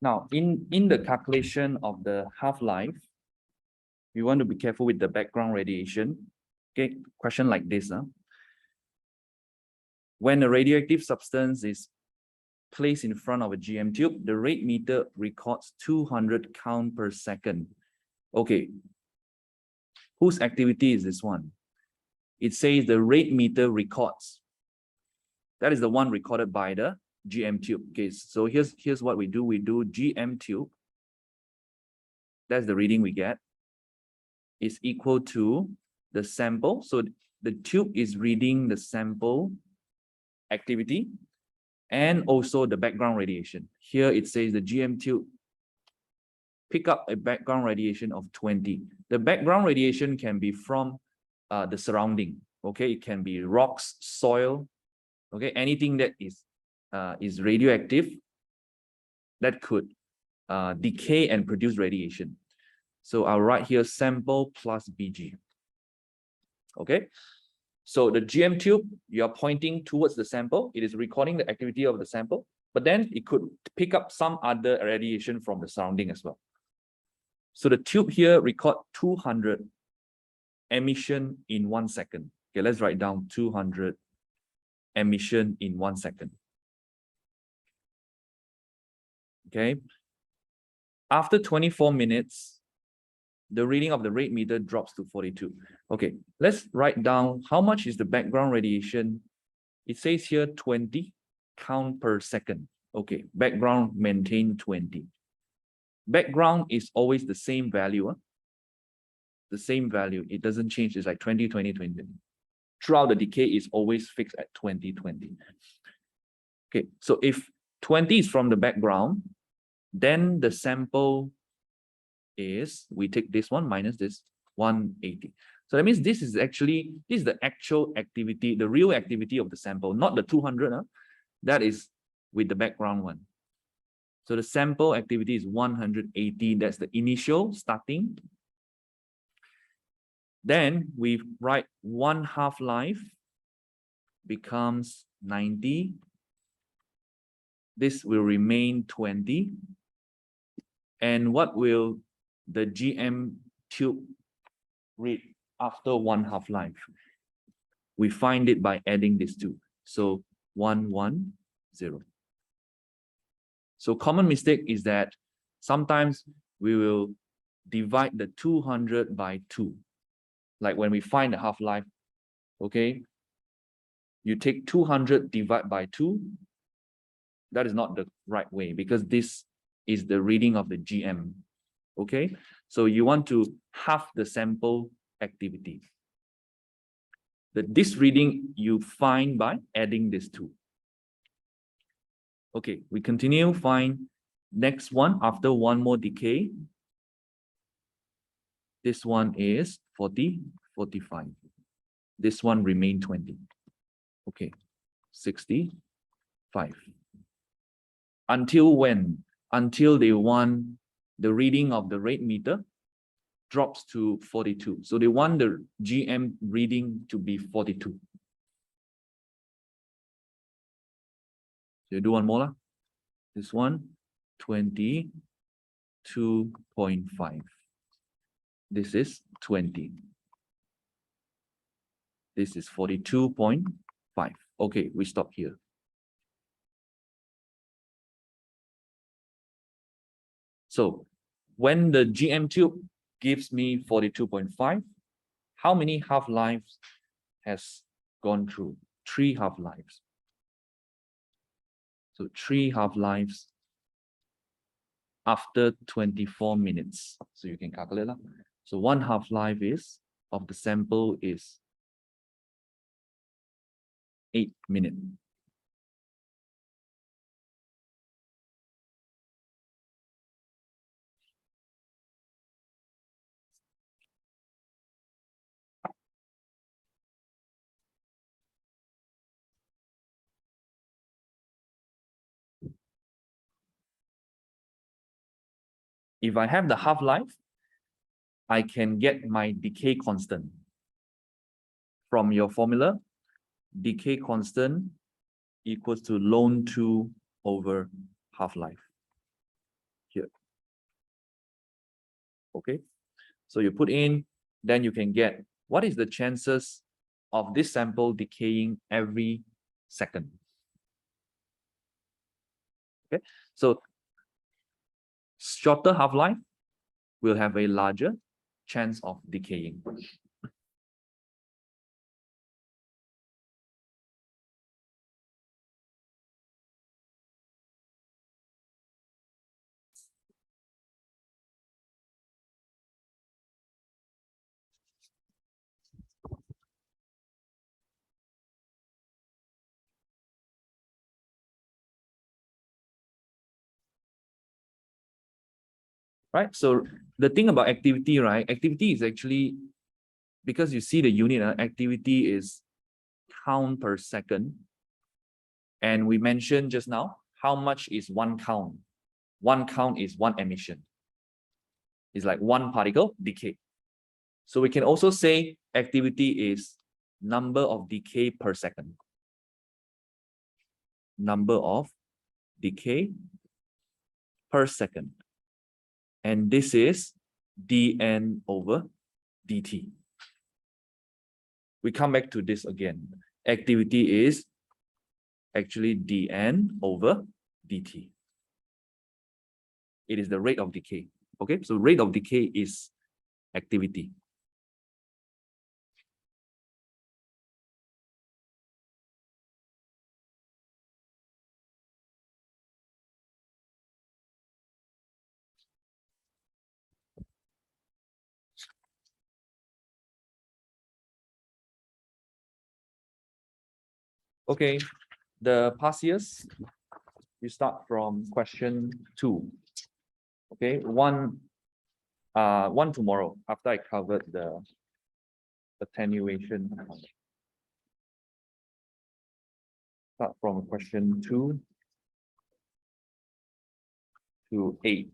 Now, in the calculation of the half-life, we want to be careful with the background radiation. Okay, question like this. When a radioactive substance is placed in front of a GM tube, the rate meter records 200 count per second. Okay, whose activity is this one? It says the rate meter records. That is the one recorded by the GM tube. Okay, so here's what we do. We do GM tube. That's the reading we get. Is equal to the sample. So the tube is reading the sample activity and also the background radiation. Here it says the GM tube pick up a background radiation of 20. The background radiation can be from the surrounding. Okay, it can be rocks, soil. Okay, anything that is radioactive that could decay and produce radiation. So I'll write here sample plus BG. Okay, so the GM tube, you are pointing towards the sample. It is recording the activity of the sample, but then it could pick up some other radiation from the surrounding as well. So the tube here record 200 emission in 1 second. Okay, let's write down 200 emission in 1 second. Okay, after 24 minutes, the reading of the rate meter drops to 42. Okay, let's write down how much is the background radiation. It says here 20 count per second. Okay, background maintain 20. Background is always the same value. The same value. It doesn't change. It's like 20, 20, 20. Throughout the decay is always fixed at 20, 20. Okay, so if 20 is from the background, then the sample is, we take this one minus this 180. So that means this is the actual activity, the real activity of the sample, not the 200. That is with the background one. So the sample activity is 180. That's the initial starting. Then we write 1 half-life becomes 90. This will remain 20. And what will the GM tube read after 1 half-life? We find it by adding these two. So 110. So common mistake is that sometimes we will divide the 200 by 2. Like when we find the half-life, okay, you take 200 divide by 2. That is not the right way because this is the reading of the GM. Okay, so you want to half the sample activity. This reading you find by adding these two. Okay, we continue. Find next one after one more decay. This one is 40, 45. This one remain 20. Okay, 65. Until when? Until they want the reading of the rate meter drops to 42. So they want the GM reading to be 42. So you do one more. Lah. This one, 22.5. This is 20. This is 42.5. Okay, we stop here. So when the GM tube gives me 42.5, how many half-lives has gone through? 3 half-lives. So 3 half-lives after 24 minutes. So you can calculate that. So 1 half-life is of the sample is 8 minutes. If I have the half-life, I can get my decay constant. From your formula, decay constant equals to ln 2 over half-life here. Okay, so you put in, then you can get what is the chances of this sample decaying every second. Okay, so shorter half-life will have a larger chance of decaying. Right, so the thing about activity, right? Activity is actually, because you see the unit, activity is count per second. And we mentioned just now, how much is one count? One count is one emission. It's like one particle decay. So we can also say activity is number of decay per second. Number of decay per second. And this is dn over dt. We come back to this again. Activity is actually dn over dt. It is the rate of decay. Okay, so rate of decay is activity. Okay, the past years, you start from question 2. Okay, one tomorrow after I covered the attenuation. Start from question 2 to 8.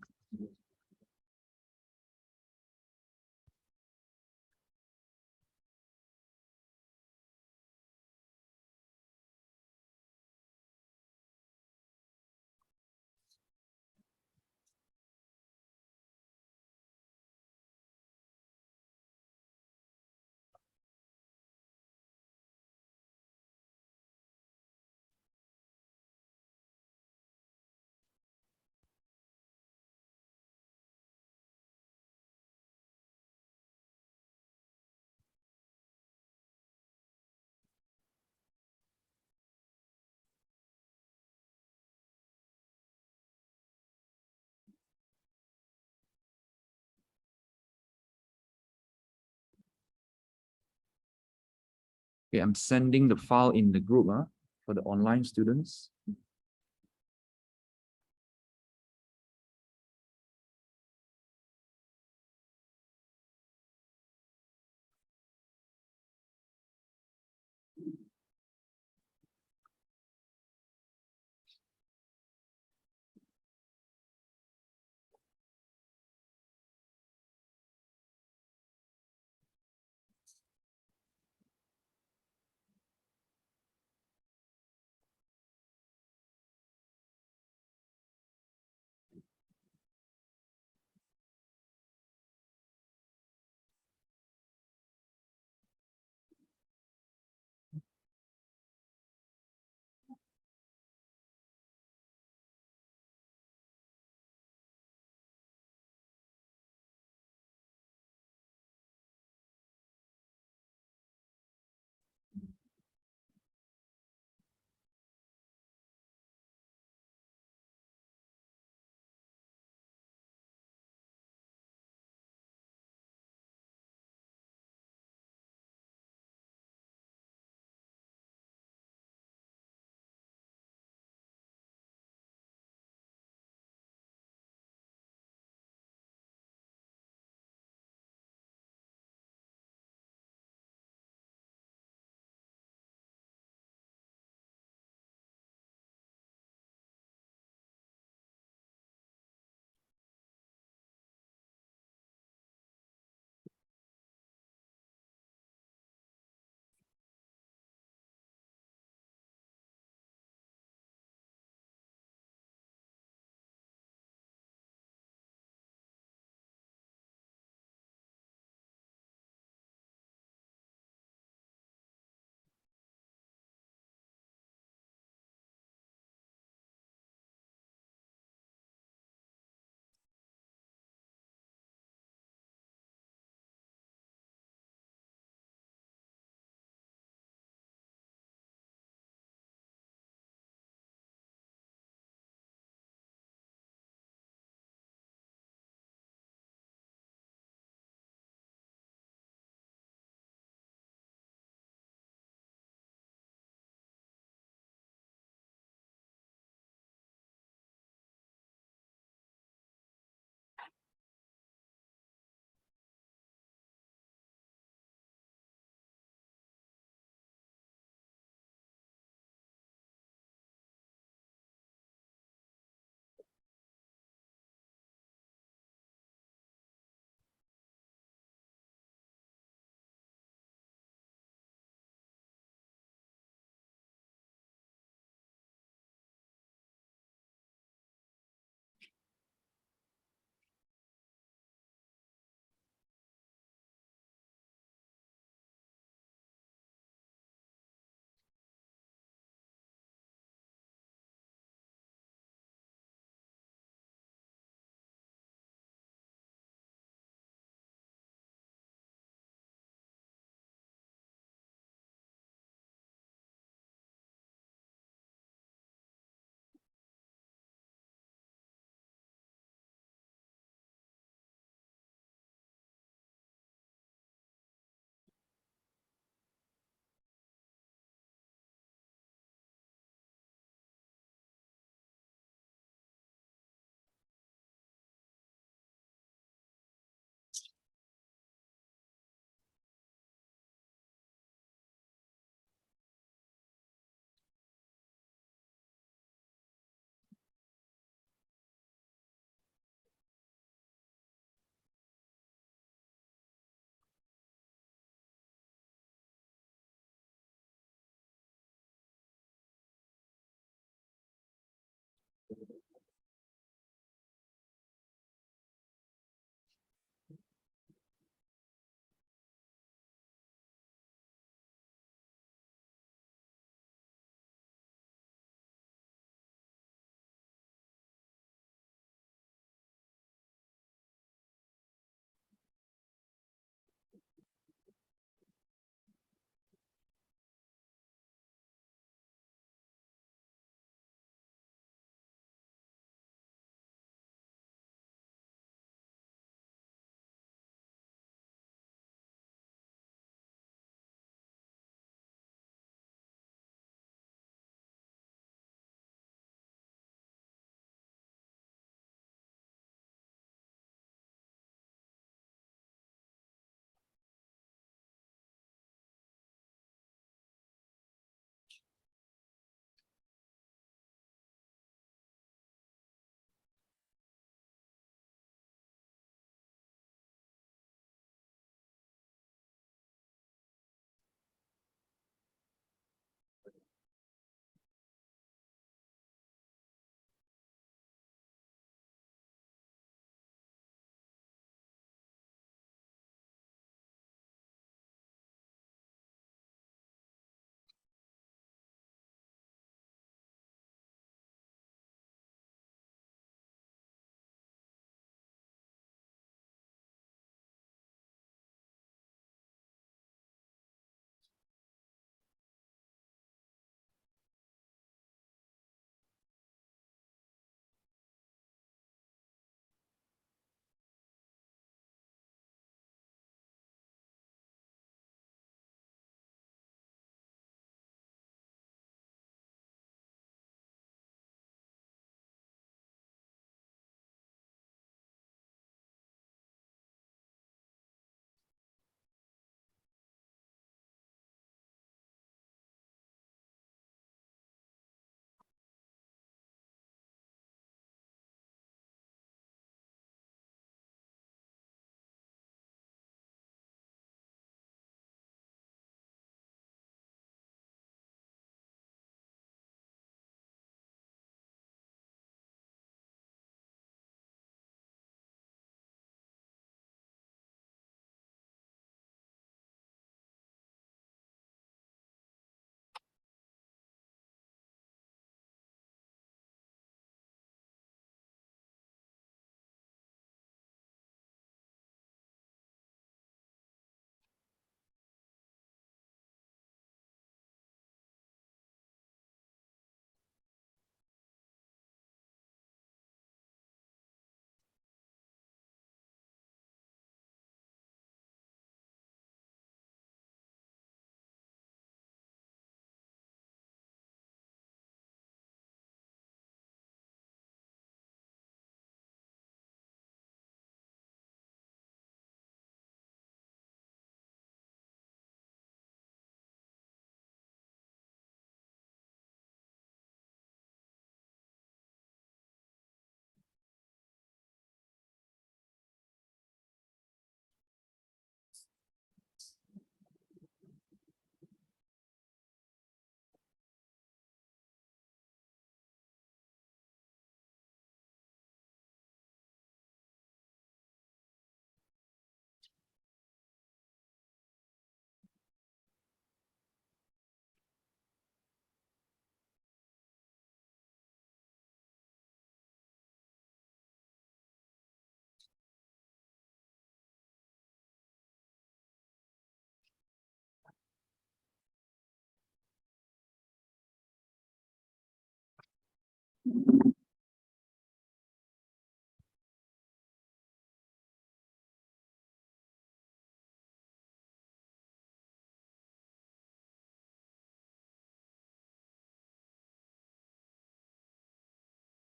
Okay, I'm sending the file in the group for the online students.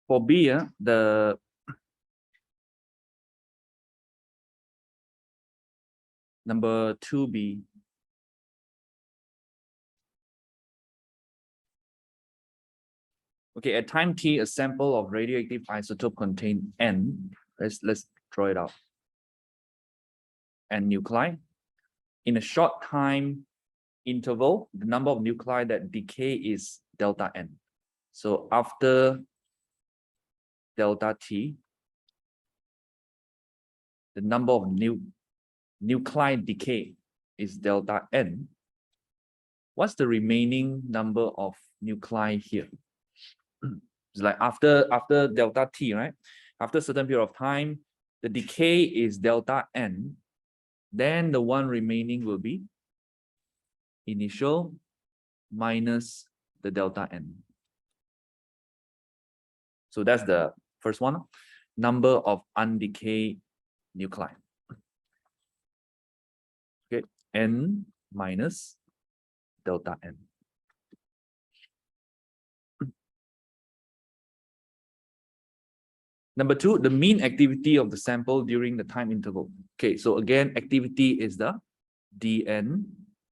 For B, the number 2B. Okay, at time t, a sample of radioactive isotope contain N. Let's draw it out. N nuclei. In a short time interval, the number of nuclei that decay is delta N. So after delta T. The number of nuclei decay is delta N. What's the remaining number of nuclei here? It's like after delta T, right? After a certain period of time, the decay is delta N. Then the one remaining will be initial minus the delta N. So that's the first one, number of undecayed nuclei. Okay, N minus delta N. Number two, the mean activity of the sample during the time interval. Okay, so again, activity is the dN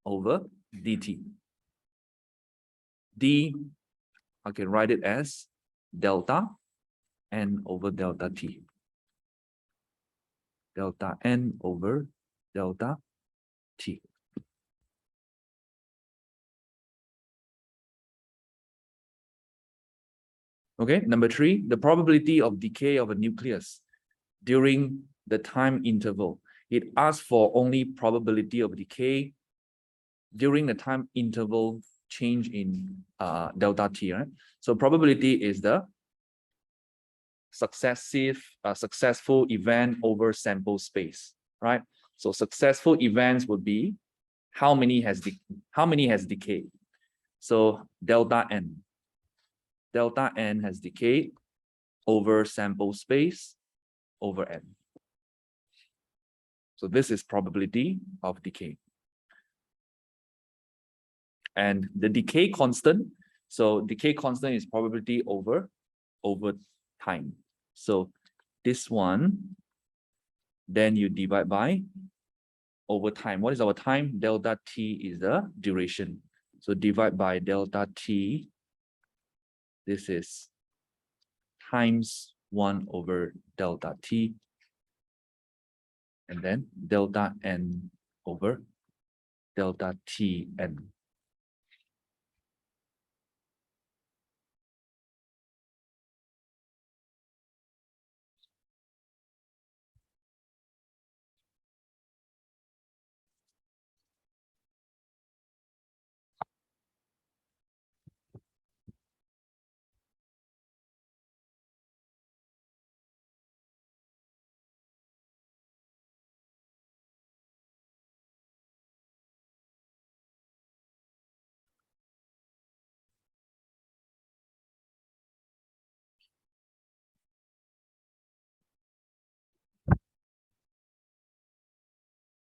over dt. D, I can write it as delta N over delta T. Delta N over delta T. Okay, number three, the probability of decay of a nucleus during the time interval. It asks for only probability of decay during the time interval change in delta T, right? So probability is the successful event over sample space, right? So successful events would be how many has decayed. So delta N has decayed over sample space over N. So this is probability of decay. And the decay constant, so decay constant is probability over time. So this one, then you divide by over time. What is our time? Delta T is the duration. So divide by delta T. This is times 1 over delta T. And then delta N over delta Tn.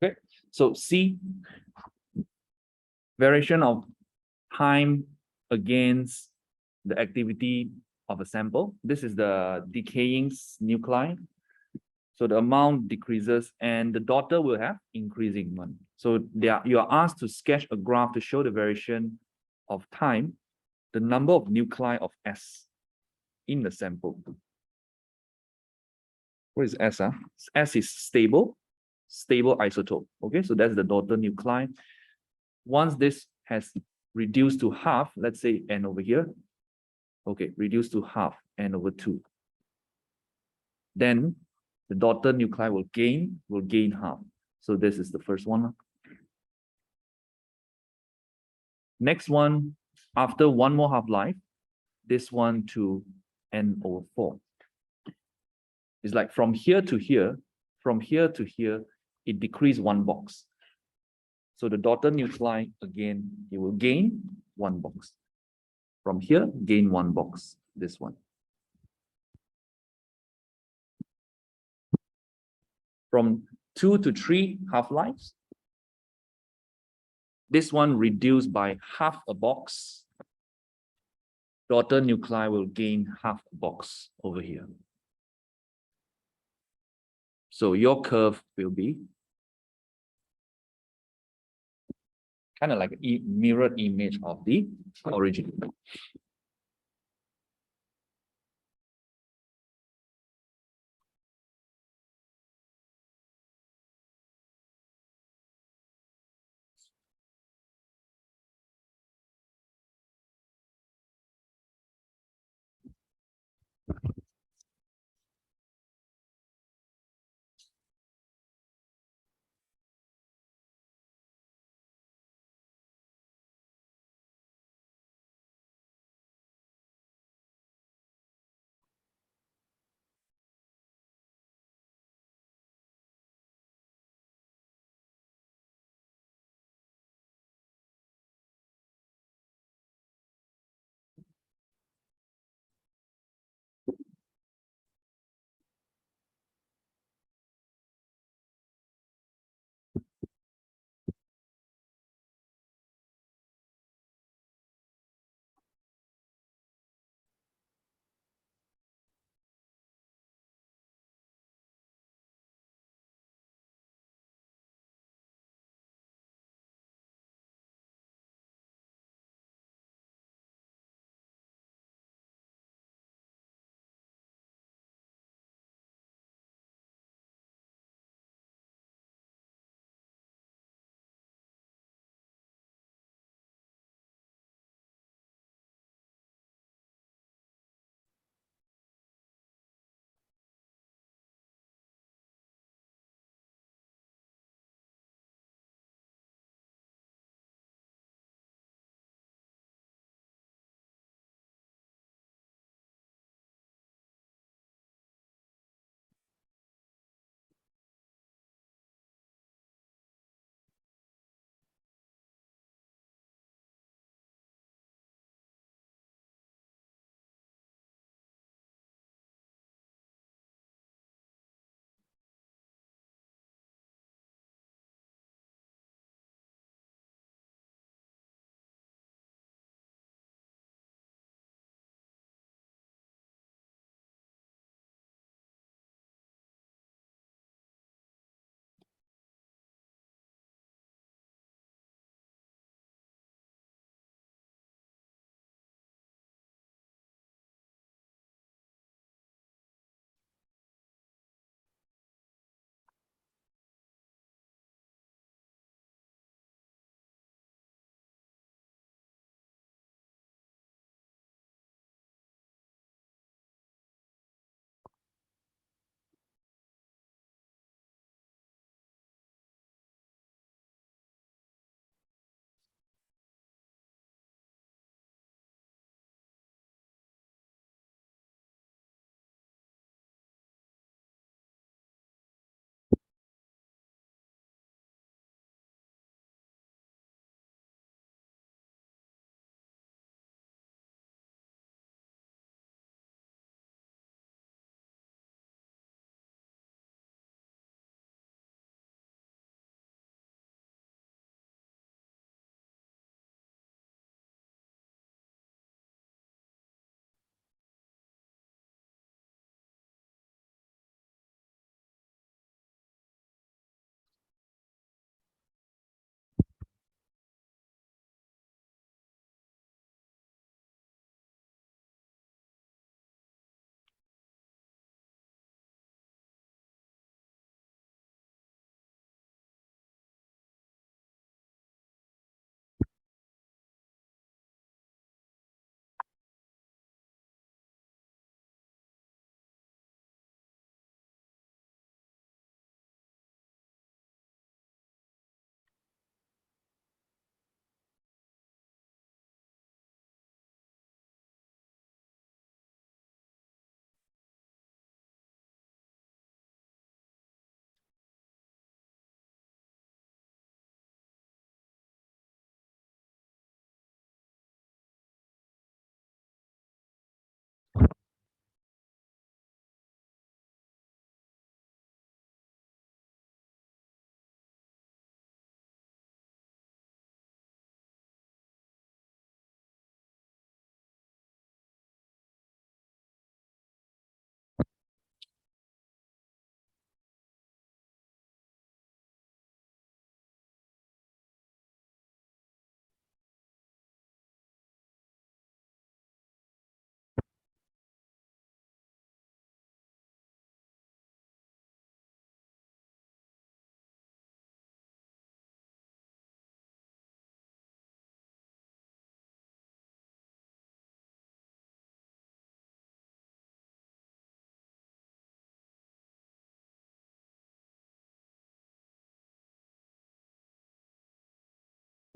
Okay, so C, variation of time against the activity of a sample. This is the decaying nuclei. So the amount decreases and the daughter will have increasing one. So you are asked to sketch a graph to show the variation of time, the number of nuclei of S in the sample. What is S? S is stable isotope. Okay, so that's the daughter nuclei. Once this has reduced to half, let's say N over here. Okay, reduced to half, N over 2. Then the daughter nuclei will gain half. So this is the first one. Next one, after one more half-life, this one to N over 4. It's like from here to here, it decreased 1 box. So the daughter nuclei, again, it will gain 1 box. From here, gain 1 box, this one. From 2 to 3 half-lives, this one reduced by half a box. Daughter nuclei will gain half a box over here. So your curve will be kind of like a mirrored image of the origin.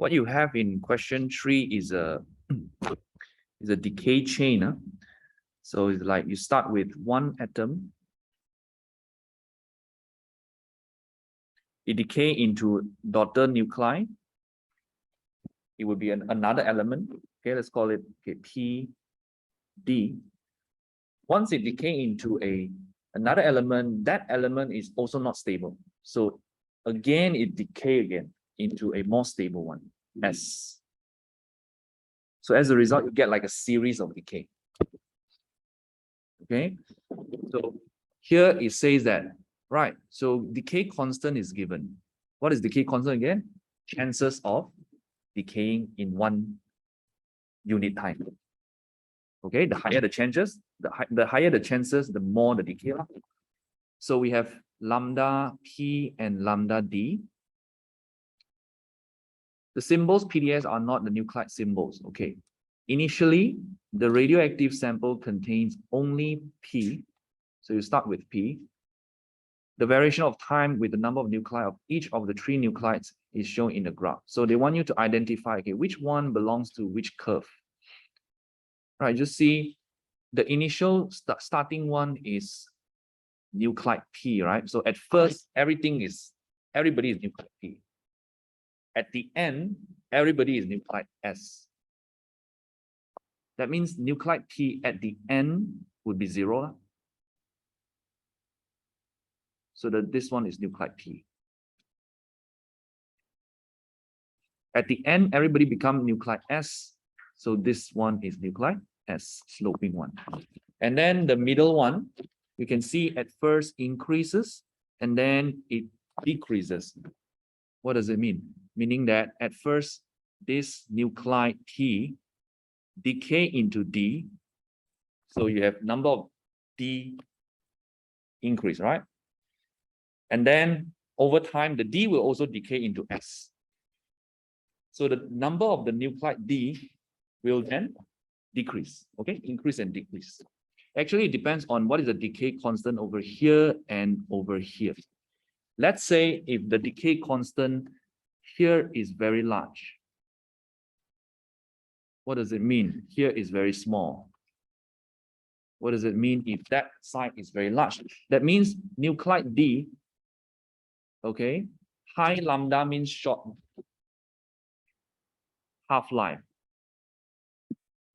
What you have in question 3 is a decay chain. So it's like you start with one atom, it decay into daughter nuclei. It would be another element. Okay, let's call it P, D. Once it decay into another element, that element is also not stable. So again, it decay again into a more stable one, S. So as a result, you get like a series of decay. Okay, so here it says that, right, so decay constant is given. What is decay constant again? Chances of decaying in 1 unit time. Okay, the higher the chances, the higher the chances, the more the decay. So we have lambda P and lambda D. The symbols PDS are not the nuclide symbols. Okay, initially the radioactive sample contains only P. So you start with P. The variation of time with the number of nuclei of each of the 3 nuclides is shown in the graph. So they want you to identify, okay, which one belongs to which curve. Right, just see the initial starting one is nuclide P, right? So at first, everybody is nuclide P. At the end, everybody is nuclide S. That means nuclide P at the end would be 0. So this one is nuclide P. At the end, everybody becomes nuclide S. So this one is nuclide S, sloping one. And then the middle one, you can see at first increases and then it decreases. What does it mean? Meaning that at first, this nuclide P decay into D. So you have number of D increase, right? And then over time, the D will also decay into S. So the number of the nuclide D will then decrease, okay? Increase and decrease. Actually, it depends on what is the decay constant over here and over here. Let's say if the decay constant here is very large. What does it mean? Here is very small. What does it mean if that side is very large? That means nuclide D, okay, high lambda means short half-life.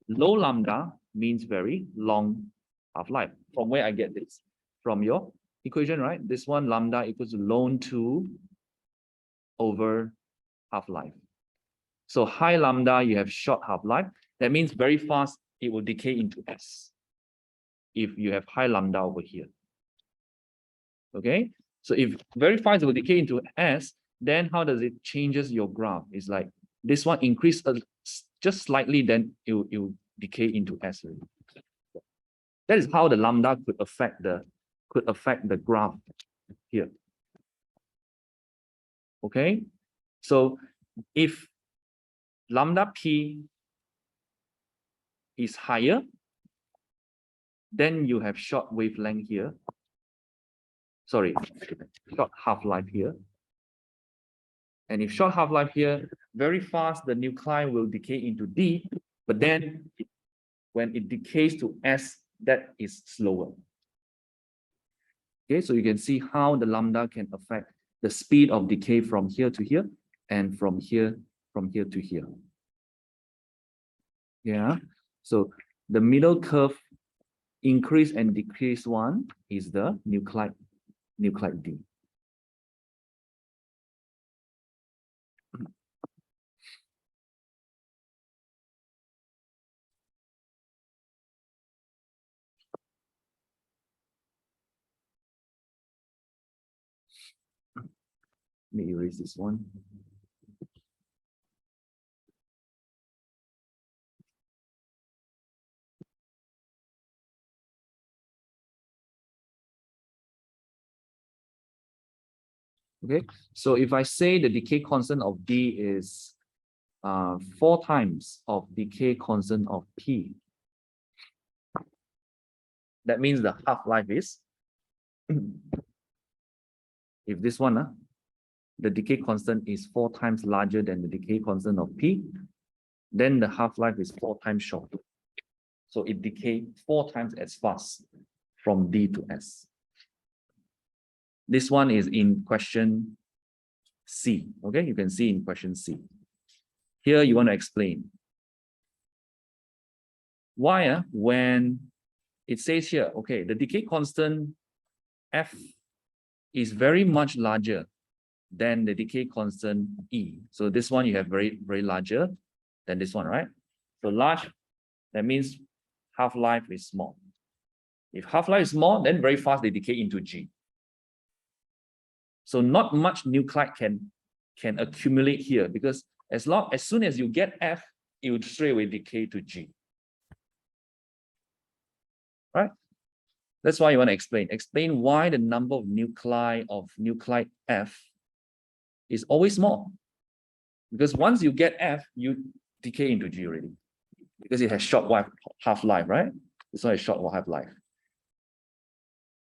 Low lambda means very long half-life. From where I get this? From your equation, right? This one lambda equals to ln 2 over half-life. So high lambda, you have short half-life. That means very fast, it will decay into S if you have high lambda over here. Okay, so if very fast it will decay into S, then how does it changes your graph? It's like this one increase just slightly, then it will decay into S. That is how the lambda could affect the graph here. Okay, so if lambda P is higher, then you have short wavelength here. Sorry, short half-life here. And if short half-life here, very fast, the nuclei will decay into D, but then when it decays to S, that is slower. Okay, so you can see how the lambda can affect the speed of decay from here to here and from here to here. Yeah, so the middle curve increase and decrease one is the nuclide D. Let me erase this one. Okay, so if I say the decay constant of D is 4 times of decay constant of P, that means the half-life is, if this one, the decay constant is 4 times larger than the decay constant of P, then the half-life is 4 times shorter. So it decays 4 times as fast from D to S. This one is in question C. Okay, you can see in question C. Here you want to explain why when it says here, okay, the decay constant F is very much larger than the decay constant E. So this one you have very larger than this one, right? So large, that means half-life is small. If half-life is small, then very fast they decay into G. So not much nuclide can accumulate here, because as soon as you get F, it would straight away decay to G. Right? That's why you want to explain. Explain why the number of nuclei of nuclide F is always small. Because once you get F, you decay into G already. Because it has short half-life, right? This one is short half-life.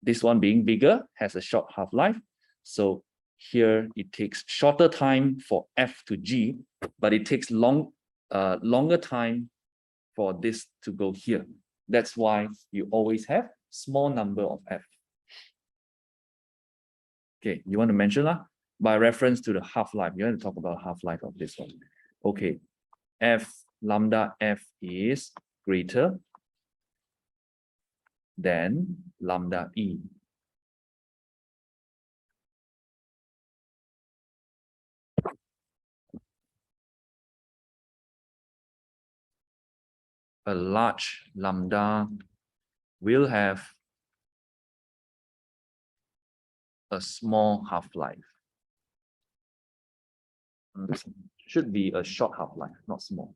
This one being bigger has a short half-life. So here it takes shorter time for F to G, but it takes longer time for this to go here. That's why you always have small number of F. Okay, you want to mention that? By reference to the half-life, you want to talk about half-life of this one. Okay, lambda F is greater than lambda E. A large lambda will have a small half-life. Should be a short half-life, not small.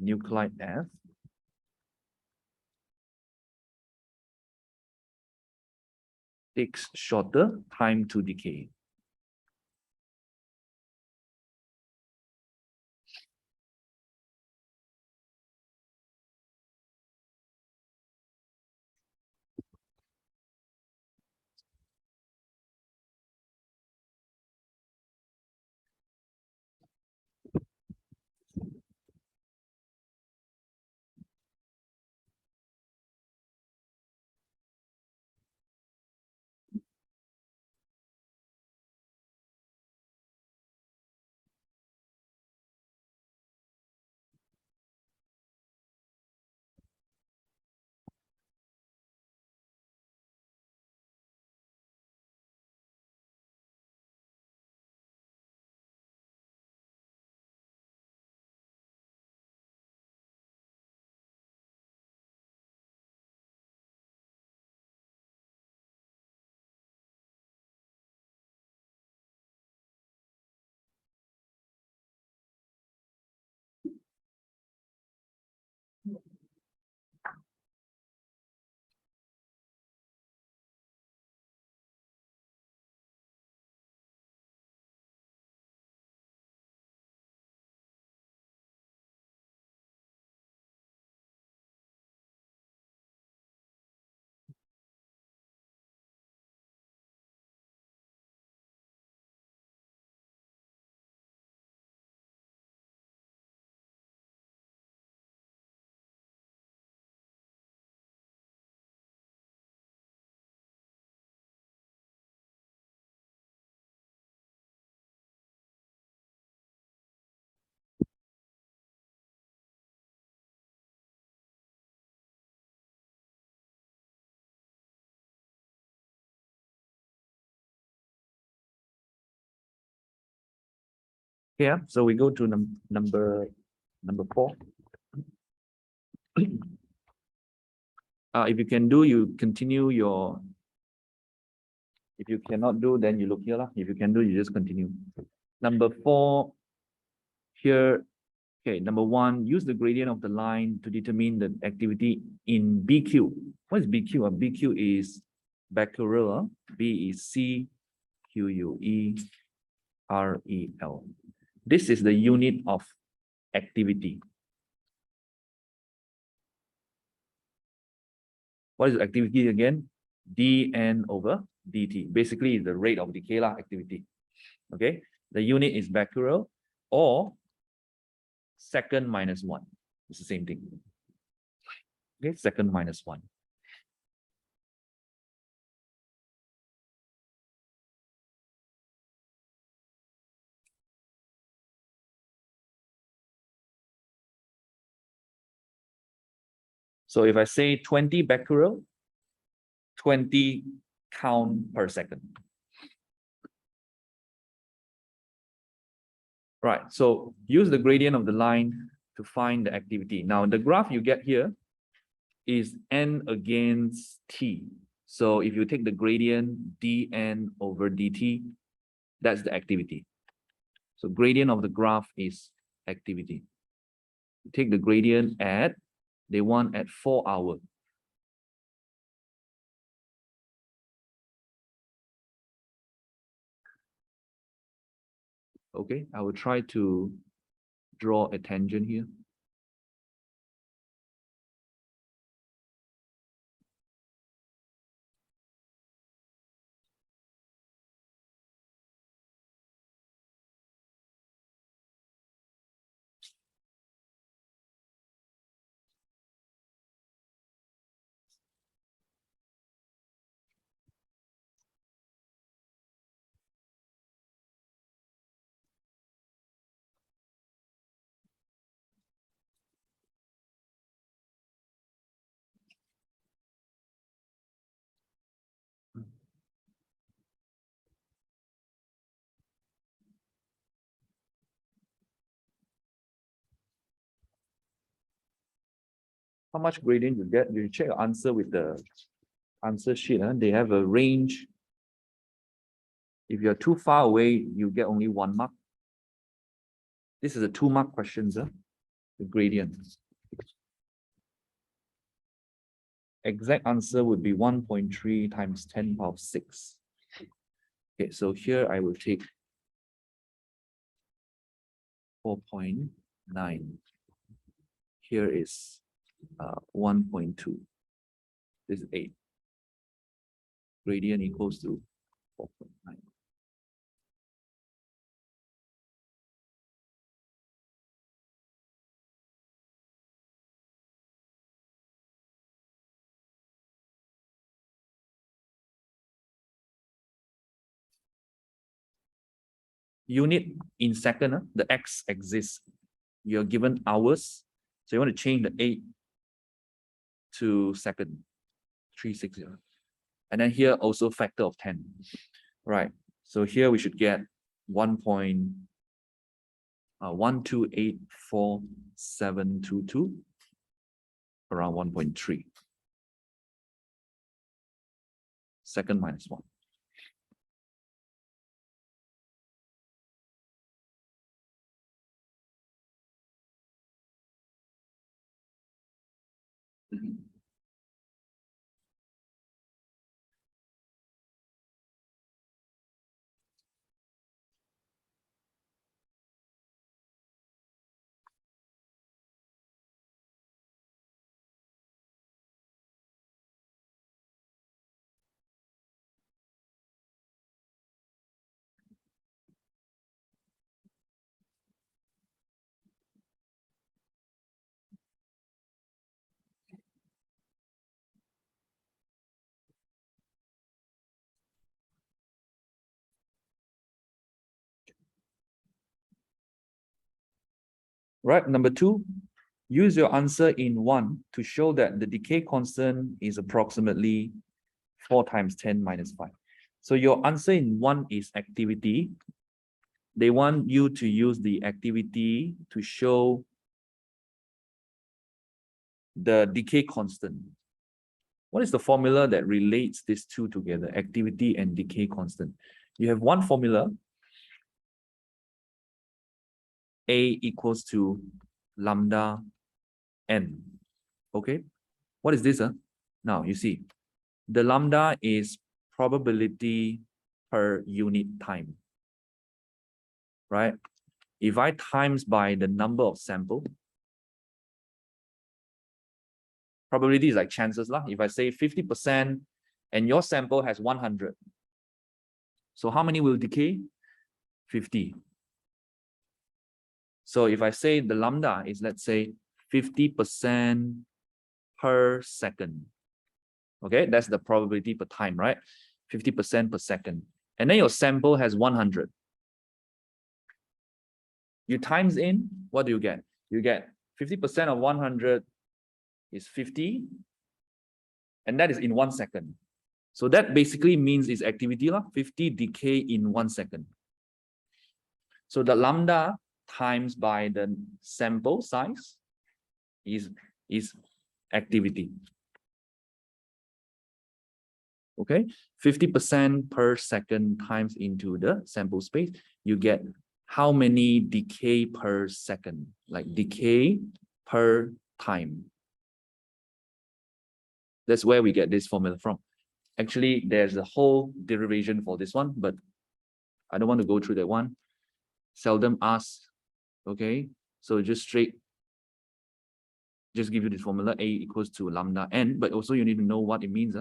Nuclide F takes shorter time to decay. Yeah, so we go to number 4. If you can do, you continue your. If you cannot do, then you look here. If you can do, you just continue. Number 4 here. Okay, number 1, use the gradient of the line to determine the activity in BQ. What is BQ? BQ is becquerel. B is CQUE REL. This is the unit of activity. What is the activity again? dn over dt. Basically, the rate of decay activity. Okay, the unit is becquerel or second minus 1. It's the same thing. Okay, second minus 1. So if I say 20 becquerel, 20 count per second. Right, so use the gradient of the line to find the activity. Now, the graph you get here is n against t. So if you take the gradient dn over dt, that's the activity. So gradient of the graph is activity. You take the gradient at, they want at 4 hours. Okay, I will try to draw a tangent here. How much gradient you get? You check your answer with the answer sheet. They have a range. If you're too far away, you get only 1 mark. This is a 2-mark question, the gradient. Exact answer would be 1.3 times 10 power 6. Okay, so here I will take 4.9. Here is 1.2. This is 8. Gradient equals to 4.9. Unit in second, the x exists. You're given hours. So you want to change the 8 to second, 360. And then here also factor of 10. Right. So here we should get 1.12844722, around 1.3. Second minus 1. Right, number 2, use your answer in 1 to show that the decay constant is approximately 4 times 10 minus 5. So your answer in 1 is activity. They want you to use the activity to show the decay constant. What is the formula that relates these two together, activity and decay constant? You have one formula, A equals to lambda n. Okay, what is this? Now you see, the lambda is probability per unit time, right? If I times by the number of sample, Probability is like chances lah. If I say 50% and your sample has 100. So how many will decay? 50. So if I say the lambda is, let's say, 50% per second. Okay, that's the probability per time, right? 50% per second. And then your sample has 100. You times in, what do you get? You get 50% of 100 is 50. And that is in 1 second. So that basically means its activity, 50 decay in 1 second. So the lambda times by the sample size is activity. Okay, 50% per second times into the sample space, you get how many decay per second, like decay per time. That's where we get this formula from. Actually, there's a whole derivation for this one, but I don't want to go through that one. Seldom asked. Okay, so just give you this formula, A equals to lambda n, but also you need to know what it means.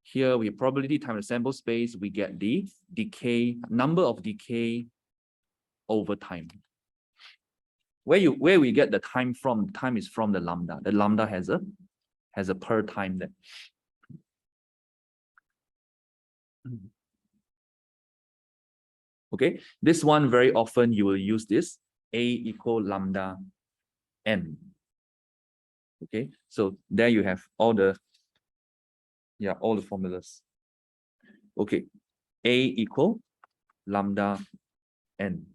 Here we have probability times the sample space, we get the decay, number of decay over time. Where we get the time from, time is from the lambda. The lambda has a per time there. Okay, this one very often you will use this A equal lambda n. Okay, so there you have all the formulas. Okay, A equal lambda n.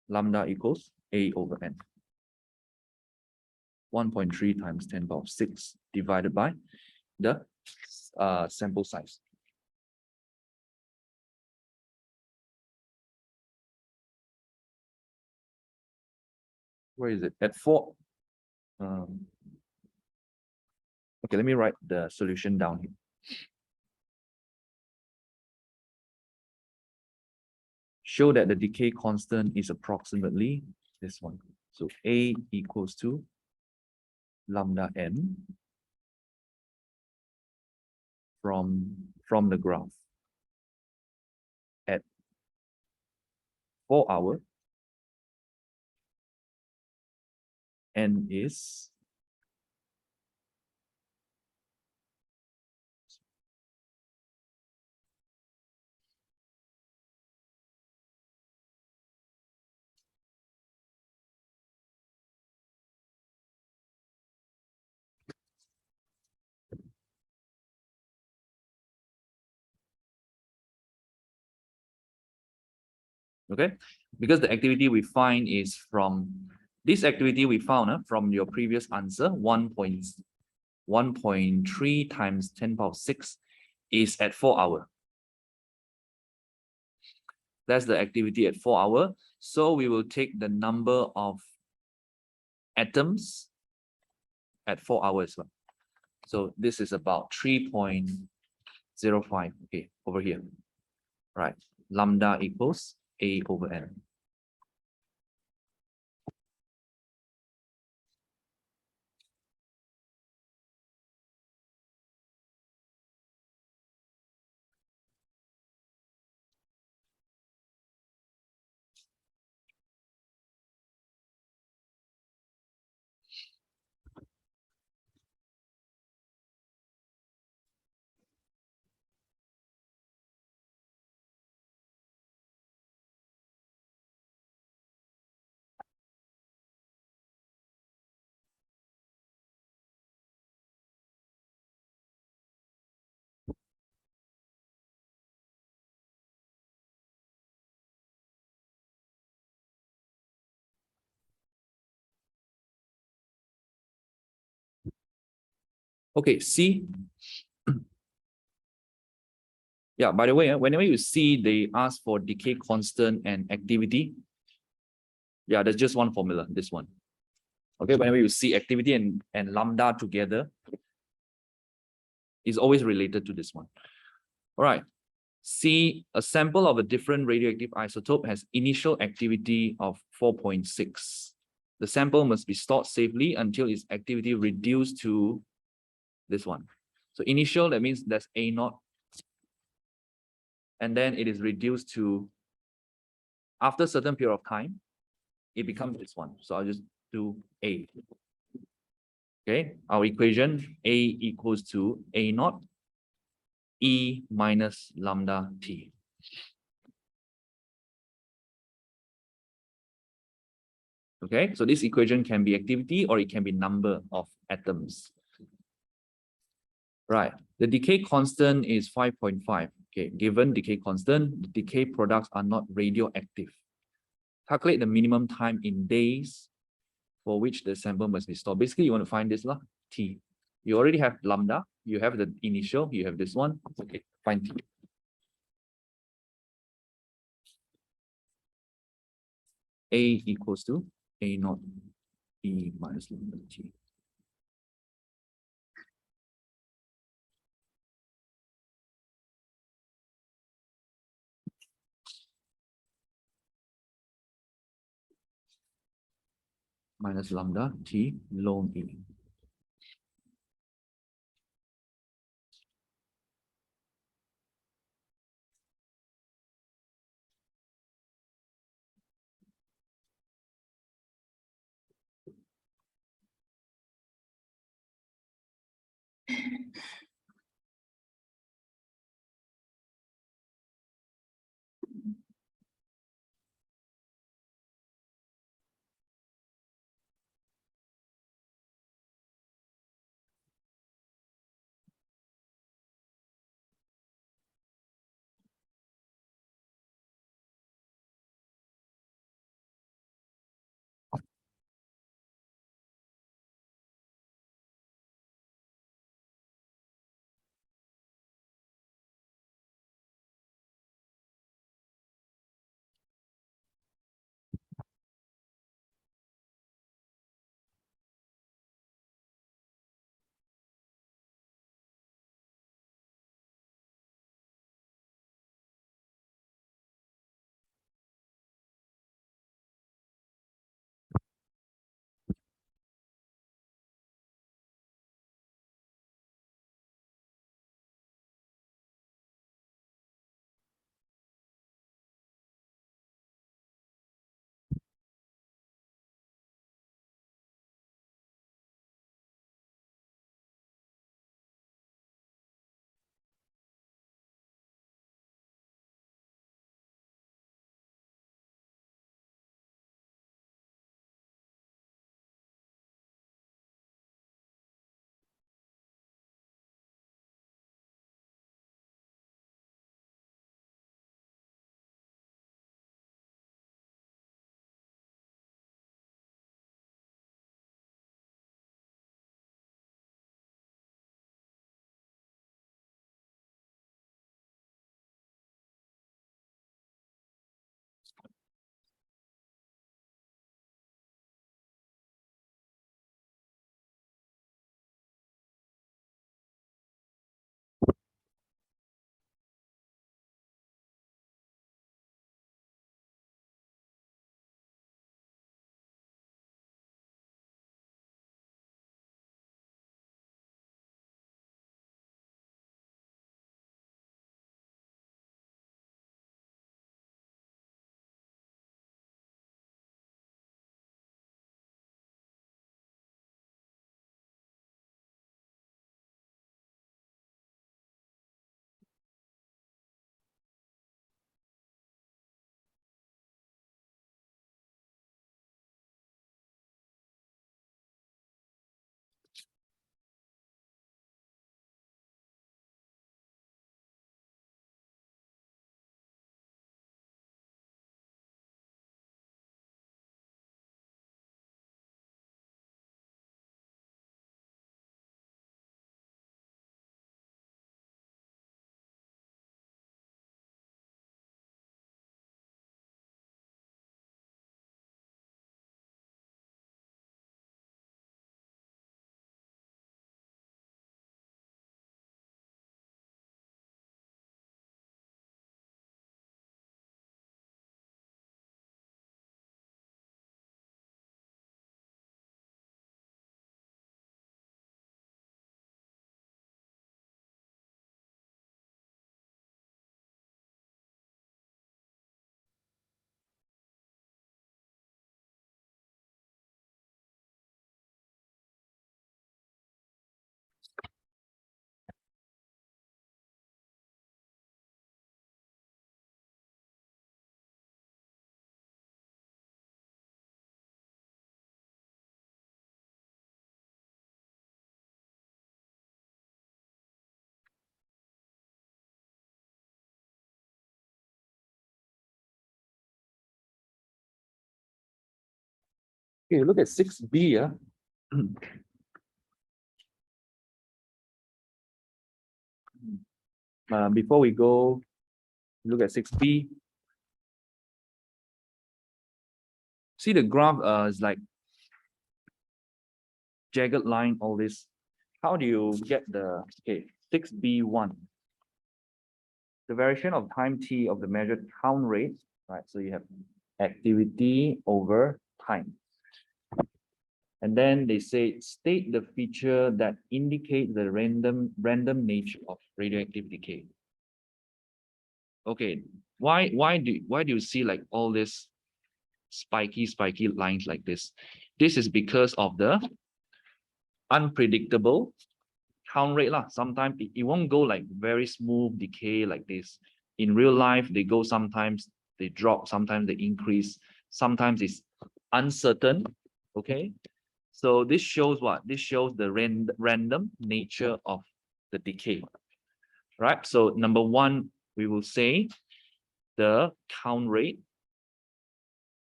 Lambda equals A over n. 1.3 times 10 power 6 divided by the sample size. Where is it? At 4. Okay, let me write the solution down here. Show that the decay constant is approximately this one. So A equals to lambda n from the graph at 4 hours. N is okay, because the activity we find is from this activity we found from your previous answer, 1.3 times 10 power 6 is at 4 hours. That's the activity at 4 hours. So we will take the number of atoms at 4 hours. So this is about 3.05. Okay, over here. Right. Lambda equals A over n. Okay, see. Yeah, by the way, whenever you see they ask for decay constant and activity, yeah, there's just one formula, this one. Okay, whenever you see activity and lambda together, it's always related to this one. All right, C, a sample of a different radioactive isotope has initial activity of 4.6. The sample must be stored safely until its activity reduced to this one. So initial, that means that's A naught. And then it is reduced to, after a certain period of time, it becomes this one. So I'll just do A. Okay, our equation A equals to A naught E minus lambda T. Okay, so this equation can be activity or it can be number of atoms. Right, the decay constant is 5.5. Okay, given decay constant, the decay products are not radioactive. Calculate the minimum time in days for which the sample must be stored. Basically, you want to find this lah, T. You already have lambda, you have the initial, you have this one. Okay, find T. A equals to A naught E minus lambda T. Minus lambda T ln E. Okay, look at 6B. Yeah. Before we go, look at 6B. See the graph is like jagged line, all this. How do you get the 6B1? The variation of time t of the measured count rate, right? So you have activity over time. And then they say state the feature that indicate the random nature of radioactive decay. Okay, why do you see like all this spiky lines like this? This is because of the unpredictable count rate lah. Sometimes it won't go like very smooth decay like this. In real life, they go sometimes they drop, sometimes they increase, sometimes it's uncertain. Okay, so this shows what? This shows the random nature of the decay, right? So number one, we will say the count rate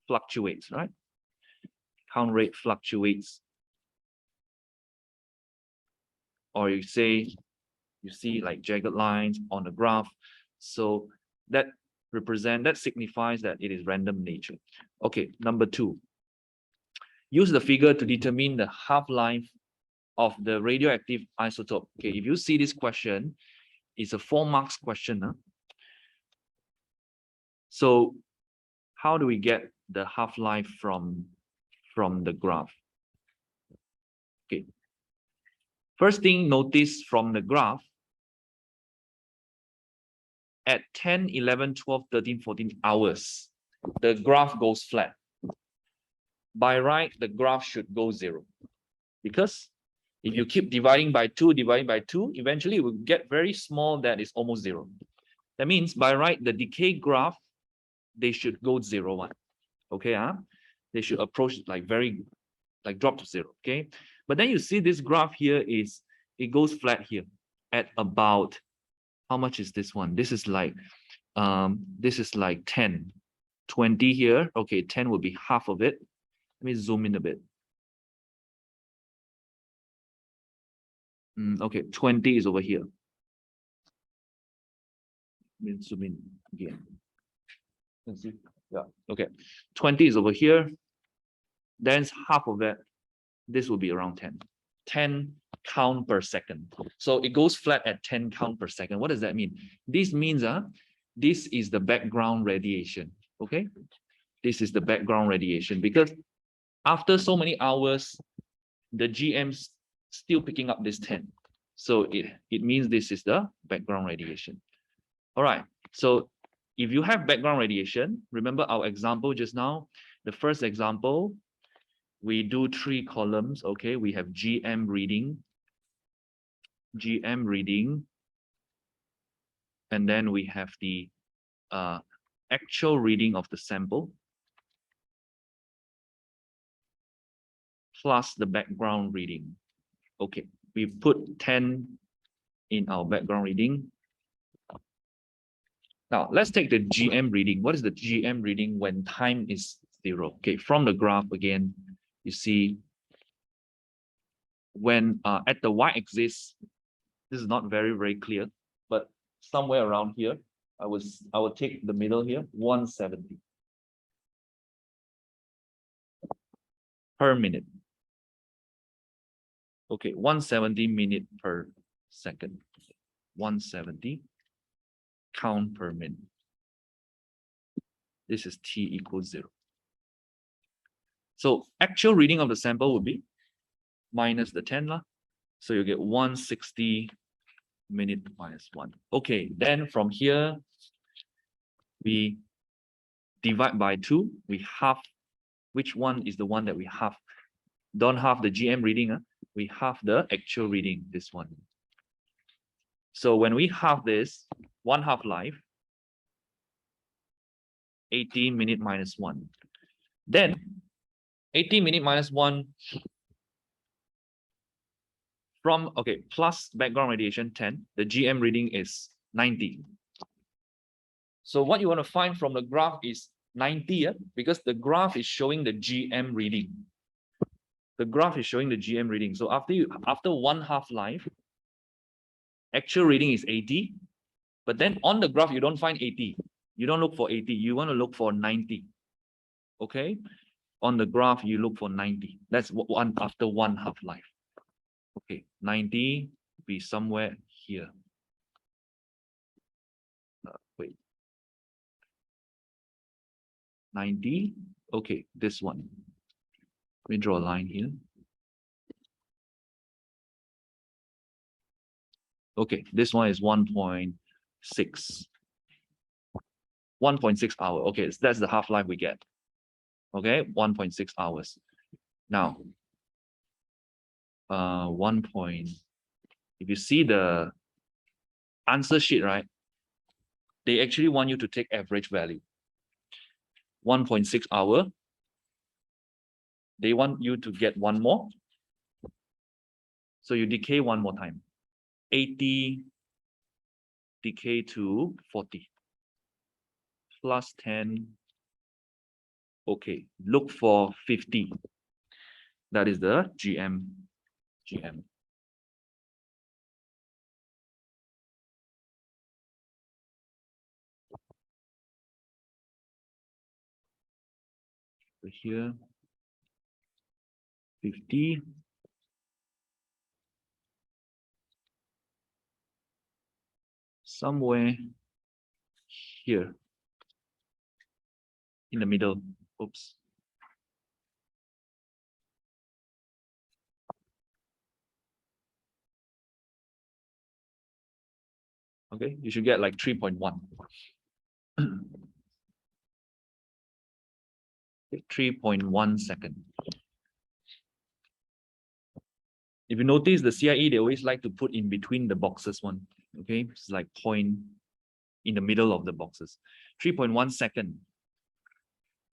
fluctuates, right? Count rate fluctuates. Or you say, you see like jagged lines on the graph. So that signifies that it is random nature. Okay, number two, use the figure to determine the half-life of the radioactive isotope. Okay, if you see this question, it's a 4 marks question. Huh? So how do we get the half-life from the graph? Okay. First thing, notice from the graph, at 10, 11, 12, 13, 14 hours, the graph goes flat. By right, the graph should go 0. Because if you keep dividing by 2, eventually it will get very small that is almost 0. That means by right, the decay graph, they should go 0, 1. Okay, they should approach like drop to 0. Okay, but then you see this graph here is, it goes flat here at about, how much is this one? This is like 10, 20 here. Okay, 10 will be half of it. Let me zoom in a bit. Okay, 20 is over here. Let me zoom in again. Let's see. Yeah, okay. 20 is over here. Then half of it. This will be around 10. 10 count per second. So it goes flat at 10 count per second. What does that mean? This means this is the background radiation. Okay, this is the background radiation, because after so many hours, the GM's still picking up this 10. So it means this is the background radiation. All right. So if you have background radiation, remember our example just now, the first example, we do 3 columns. Okay, we have GM reading, and then we have the actual reading of the sample plus the background reading. Okay, we put 10 in our background reading. Now let's take the GM reading. What is the GM reading when time is 0? Okay, from the graph again, you see when at the y-axis, this is not very clear, but somewhere around here, I will take the middle here, 170 per minute. Okay, 170 minute per second. 170 count per minute. This is t equals 0. So actual reading of the sample would be minus the 10 lah. So you get 160 minute minus 1. Okay, then from here, we divide by 2. We half. Which one is the one that we half? Don't half the GM reading. We half the actual reading, this one. So when we half this, 1 half-life, 18 minute minus 1. Then 18 minute minus 1 from, okay, plus background radiation 10, the GM reading is 90. So what you want to find from the graph is 90, because the graph is showing the GM reading. the graph is showing the GM reading. So after one half-life, actual reading is 80, but then on the graph, you don't find 80. You don't look for 80. You want to look for 90. Okay? On the graph, you look for 90. That's one after one half-life. Okay, 90 be somewhere here. Wait. 90. Okay, this one. Let me draw a line here. Okay, this one is 1.6. 1.6 hour. Okay, so that's the half-life we get. Okay, 1.6 hours. Now, if you see the answer sheet, right? They actually want you to take average value. 1.6 hour. They want you to get one more. So you decay one more time. 80 decay to 40. Plus 10. Okay, look for 50. That is the GM. So here, 50. Somewhere here in the middle. Oops. Okay, you should get like 3.1. 3.1 second. If you notice the CIE, they always like to put in between the boxes one. Okay, it's like point in the middle of the boxes. 3.1 second.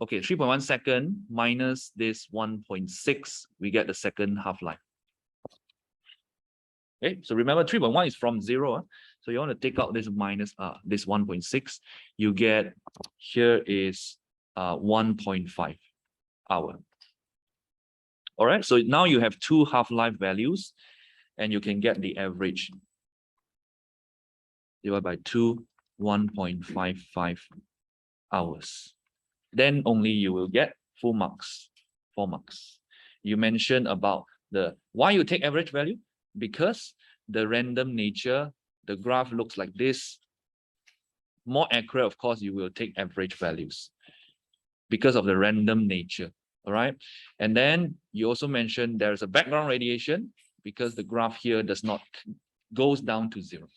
Okay, 3.1 second minus this 1.6, we get the second half-life. Okay, so remember 3.1 is from 0. So you want to take out this minus this 1.6. You get here is 1.5 hour. All right, so now you have two half-life values and you can get the average. Divided by 2, 1.55 hours. Then only you will get full marks, 4 marks. You mentioned about why you take average value? Because the random nature, the graph looks like this. More accurate, of course, you will take average values because of the random nature. All right. And then you also mentioned there's a background radiation because the graph here goes down to 0.